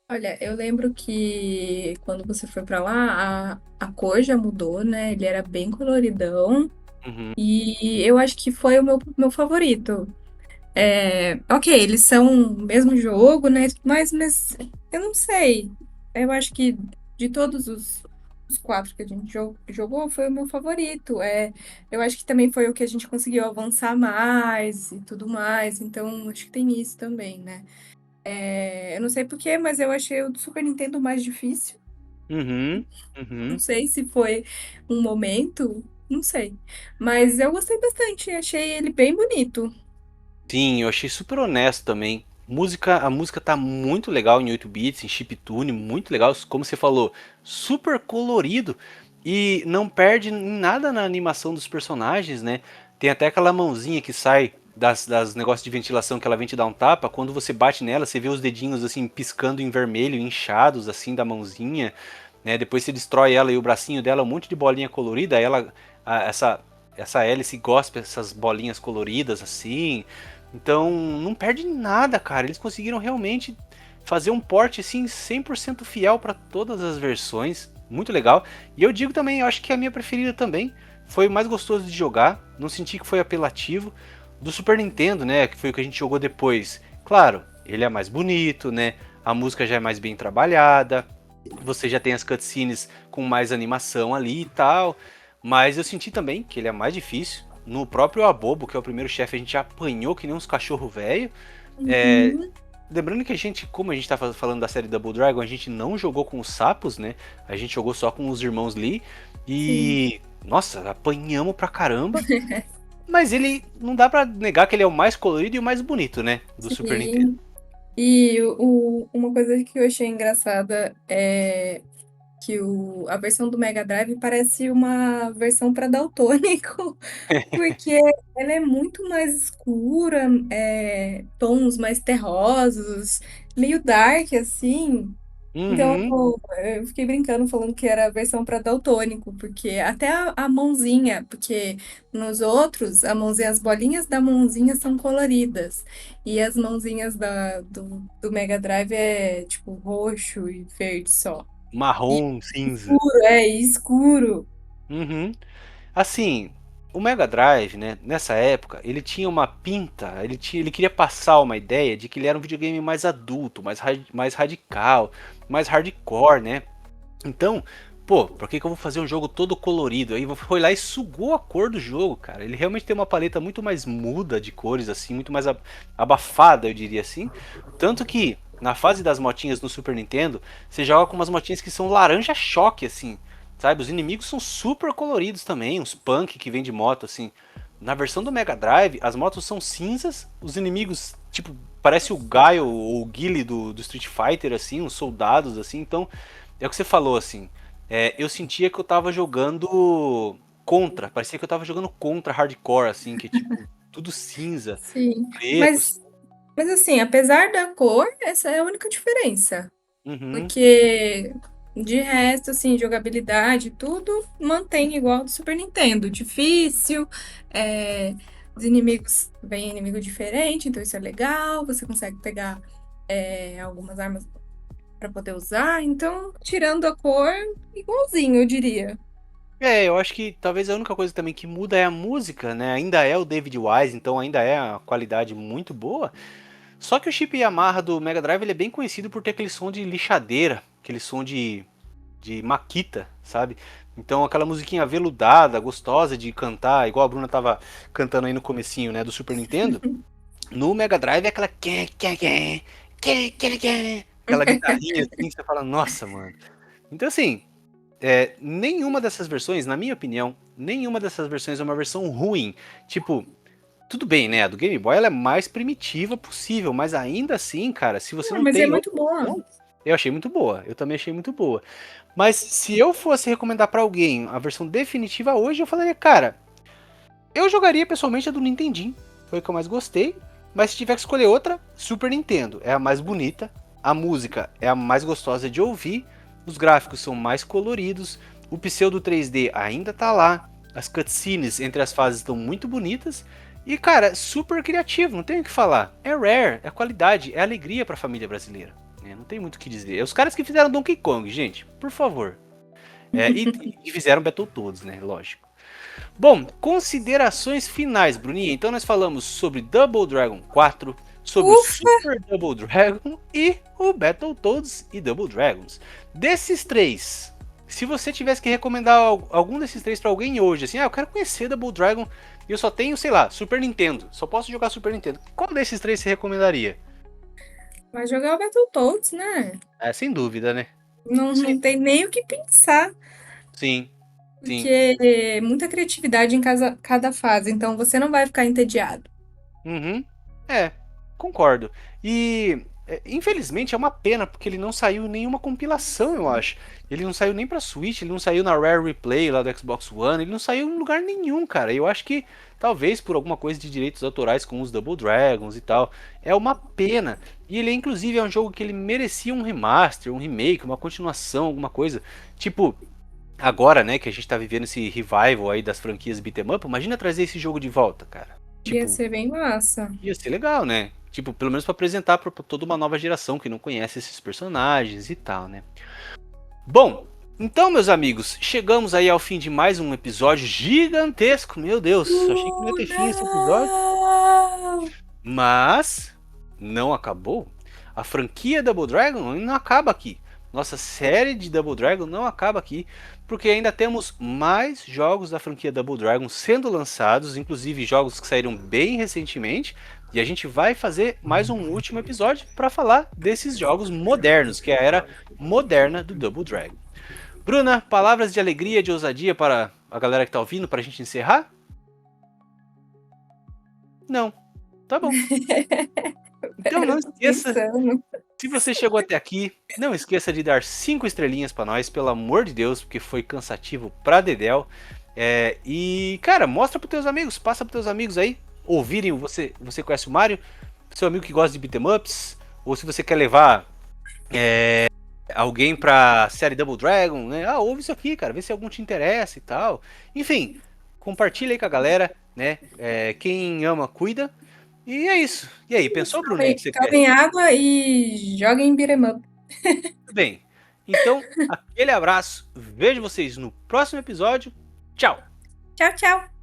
Olha, eu lembro que quando você foi pra lá, a cor já mudou, né? Ele era bem coloridão Uhum, e eu acho que foi o meu favorito. Ok, eles são o mesmo jogo, né? Mas eu não sei. Eu acho que de todos os quatro que a gente jogou, foi o meu favorito. Eu acho que também foi o que a gente conseguiu avançar mais e tudo mais. Então, acho que tem isso também, né? Eu não sei por quê, mas eu achei o do Super Nintendo mais difícil. uhum, Não uhum. sei se foi um momento, não sei. Mas eu gostei bastante, achei ele bem bonito. Sim, eu achei super honesto também. A música tá muito legal em 8 bits, em chiptune, muito legal, como você falou, super colorido e não perde em nada na animação dos personagens, né? Tem até aquela mãozinha que sai das negócios de ventilação que ela vem te dar um tapa, quando você bate nela, você vê os dedinhos assim piscando em vermelho, inchados assim da mãozinha, né? Depois você destrói ela e o bracinho dela, um monte de bolinha colorida, ela essa hélice gospe essas bolinhas coloridas assim. Então, não perde nada, cara. Eles conseguiram realmente fazer um port assim 100% fiel para todas as versões. Muito legal. E eu digo também, eu acho que é a minha preferida também. Foi o mais gostoso de jogar. Não senti que foi apelativo. Do Super Nintendo, né, que foi o que a gente jogou depois. Claro, ele é mais bonito, né? A música já é mais bem trabalhada. Você já tem as cutscenes com mais animação ali e tal. Mas eu senti também que ele é mais difícil. No próprio Abobo, que é o primeiro chefe, a gente apanhou que nem uns cachorro velho. É, Uhum. lembrando que a gente, como a gente tá falando da série Double Dragon, a gente não jogou com os sapos, né? A gente jogou só com os irmãos Lee. Sim, E. Nossa, apanhamos pra caramba. Mas ele não dá pra negar que ele é o mais colorido e o mais bonito, né? Do Super Nintendo. sim. E uma coisa que eu achei engraçada é que a versão do Mega Drive parece uma versão para daltônico, porque ela é muito mais escura, tons mais terrosos, meio dark, assim. Então, Uhum. eu fiquei brincando falando que era a versão para daltônico, porque até a mãozinha, porque nos outros, a mãozinha, as bolinhas da mãozinha são coloridas, e as mãozinhas do Mega Drive é tipo roxo e verde só. E Marrom, cinza. escuro, escuro. Uhum. Assim, o Mega Drive, né, nessa época, ele tinha uma pinta, ele queria passar uma ideia de que ele era um videogame mais adulto, mais radical, mais hardcore, né? Então, pô, por que que eu vou fazer um jogo todo colorido? Aí foi lá e sugou a cor do jogo, cara. Ele realmente tem uma paleta muito mais muda de cores, assim, muito mais abafada, eu diria assim. Tanto que, na fase das motinhas no Super Nintendo, você joga com umas motinhas que são laranja choque, assim. Sabe? Os inimigos são super coloridos também, uns punk que vem de moto, assim. Na versão do Mega Drive, as motos são cinzas, os inimigos, tipo, parece o Guile ou o Guile do Street Fighter, assim, uns soldados, assim. Então, é o que você falou, assim. Eu sentia que eu tava jogando contra, parecia que eu tava jogando contra hardcore, assim, que é tipo, tudo cinza, Sim. preto. Mas assim, apesar da cor, essa é a única diferença. Uhum. Porque de resto, assim, jogabilidade, tudo mantém igual do Super Nintendo. Difícil, é, os inimigos, vem inimigo diferente, então isso é legal. Você consegue pegar algumas armas para poder usar. Então, tirando a cor, igualzinho, eu diria. Eu acho que talvez a única coisa também que muda é a música, né? Ainda é o David Wise, então ainda é a qualidade muito boa. Só que o chip Yamaha do Mega Drive ele é bem conhecido por ter aquele som de lixadeira, aquele som de Makita, sabe? Então aquela musiquinha aveludada, gostosa de cantar, igual a Bruna tava cantando aí no comecinho, né, do Super Nintendo. No Mega Drive é aquela aquela guitarrinha assim, que você fala, nossa, mano. Então assim, nenhuma dessas versões, na minha opinião, nenhuma dessas versões é uma versão ruim. Tipo, tudo bem, né? A do Game Boy ela é mais primitiva possível, mas ainda assim, cara, se você Ah, não mas é tem muito outra boa. opção, eu achei muito boa. Eu também achei muito boa. Mas se eu fosse recomendar pra alguém a versão definitiva hoje, eu falaria, cara, eu jogaria pessoalmente a do Nintendinho. Foi a que eu mais gostei. Mas se tiver que escolher outra, Super Nintendo. É a mais bonita. A música é a mais gostosa de ouvir. Os gráficos são mais coloridos. O pseudo 3D ainda tá lá. As cutscenes entre as fases estão muito bonitas. E, cara, super criativo, não tem o que falar. É rare, é qualidade, é alegria pra família brasileira. Não tem muito o que dizer. É os caras que fizeram Donkey Kong, gente, por favor. E fizeram Battletoads, né? Lógico. Bom, considerações finais, Bruninha. Então nós falamos sobre Double Dragon 4, sobre o Ufa! Super Double Dragon e o Battletoads e Double Dragons. Desses três, se você tivesse que recomendar algum desses três pra alguém hoje, assim, eu quero conhecer Double Dragon e eu só tenho, sei lá, Super Nintendo, só posso jogar Super Nintendo. Qual desses três você recomendaria? Vai jogar o Battletoads, né? Sem dúvida, né? Não Sim, tem nem o que pensar. sim, sim. Porque é muita criatividade em cada fase, então você não vai ficar entediado. Uhum. É, concordo. E infelizmente é uma pena porque ele não saiu em nenhuma compilação, eu acho. Ele não saiu nem pra Switch, ele não saiu na Rare Replay lá do Xbox One, ele não saiu em lugar nenhum, cara. Eu acho que talvez por alguma coisa de direitos autorais com os Double Dragons e tal. É uma pena. E ele inclusive é um jogo que ele merecia um remaster, um remake, uma continuação, alguma coisa. Tipo, agora, né, que a gente tá vivendo esse revival aí das franquias beat'em up, imagina trazer esse jogo de volta, cara. Ia Tipo, ser bem massa. ia ser legal, né? Tipo, pelo menos pra apresentar pra toda uma nova geração que não conhece esses personagens e tal, né? Bom, então, meus amigos, chegamos aí ao fim de mais um episódio gigantesco. Meu Deus, achei que não ia ter fim esse episódio. Não! Mas não acabou. A franquia Double Dragon não acaba aqui. Nossa série de Double Dragon não acaba aqui, porque ainda temos mais jogos da franquia Double Dragon sendo lançados, inclusive jogos que saíram bem recentemente, e a gente vai fazer mais um último episódio para falar desses jogos modernos, que é a era moderna do Double Dragon. Bruna, palavras de alegria, de ousadia para a galera que tá ouvindo para a gente encerrar? Não. Tá bom. Então não esqueça. Pensando. Se você chegou até aqui, não esqueça de dar 5 estrelinhas pra nós, pelo amor de Deus, porque foi cansativo pra dedéu. E, cara, mostra pros teus amigos, passa pros teus amigos aí, ouvirem, você conhece o Mario, seu amigo que gosta de beat'em ups, ou se você quer levar alguém pra série Double Dragon, né? Ah, ouve isso aqui, cara, vê se algum te interessa e tal. Enfim, compartilha aí com a galera, né? Quem ama, cuida. E é isso. E aí, pensou, Bruno, que você quer? Tomem água e joguem beat'em up. Tudo bem. Então, aquele abraço. Vejo vocês no próximo episódio. Tchau! Tchau, tchau.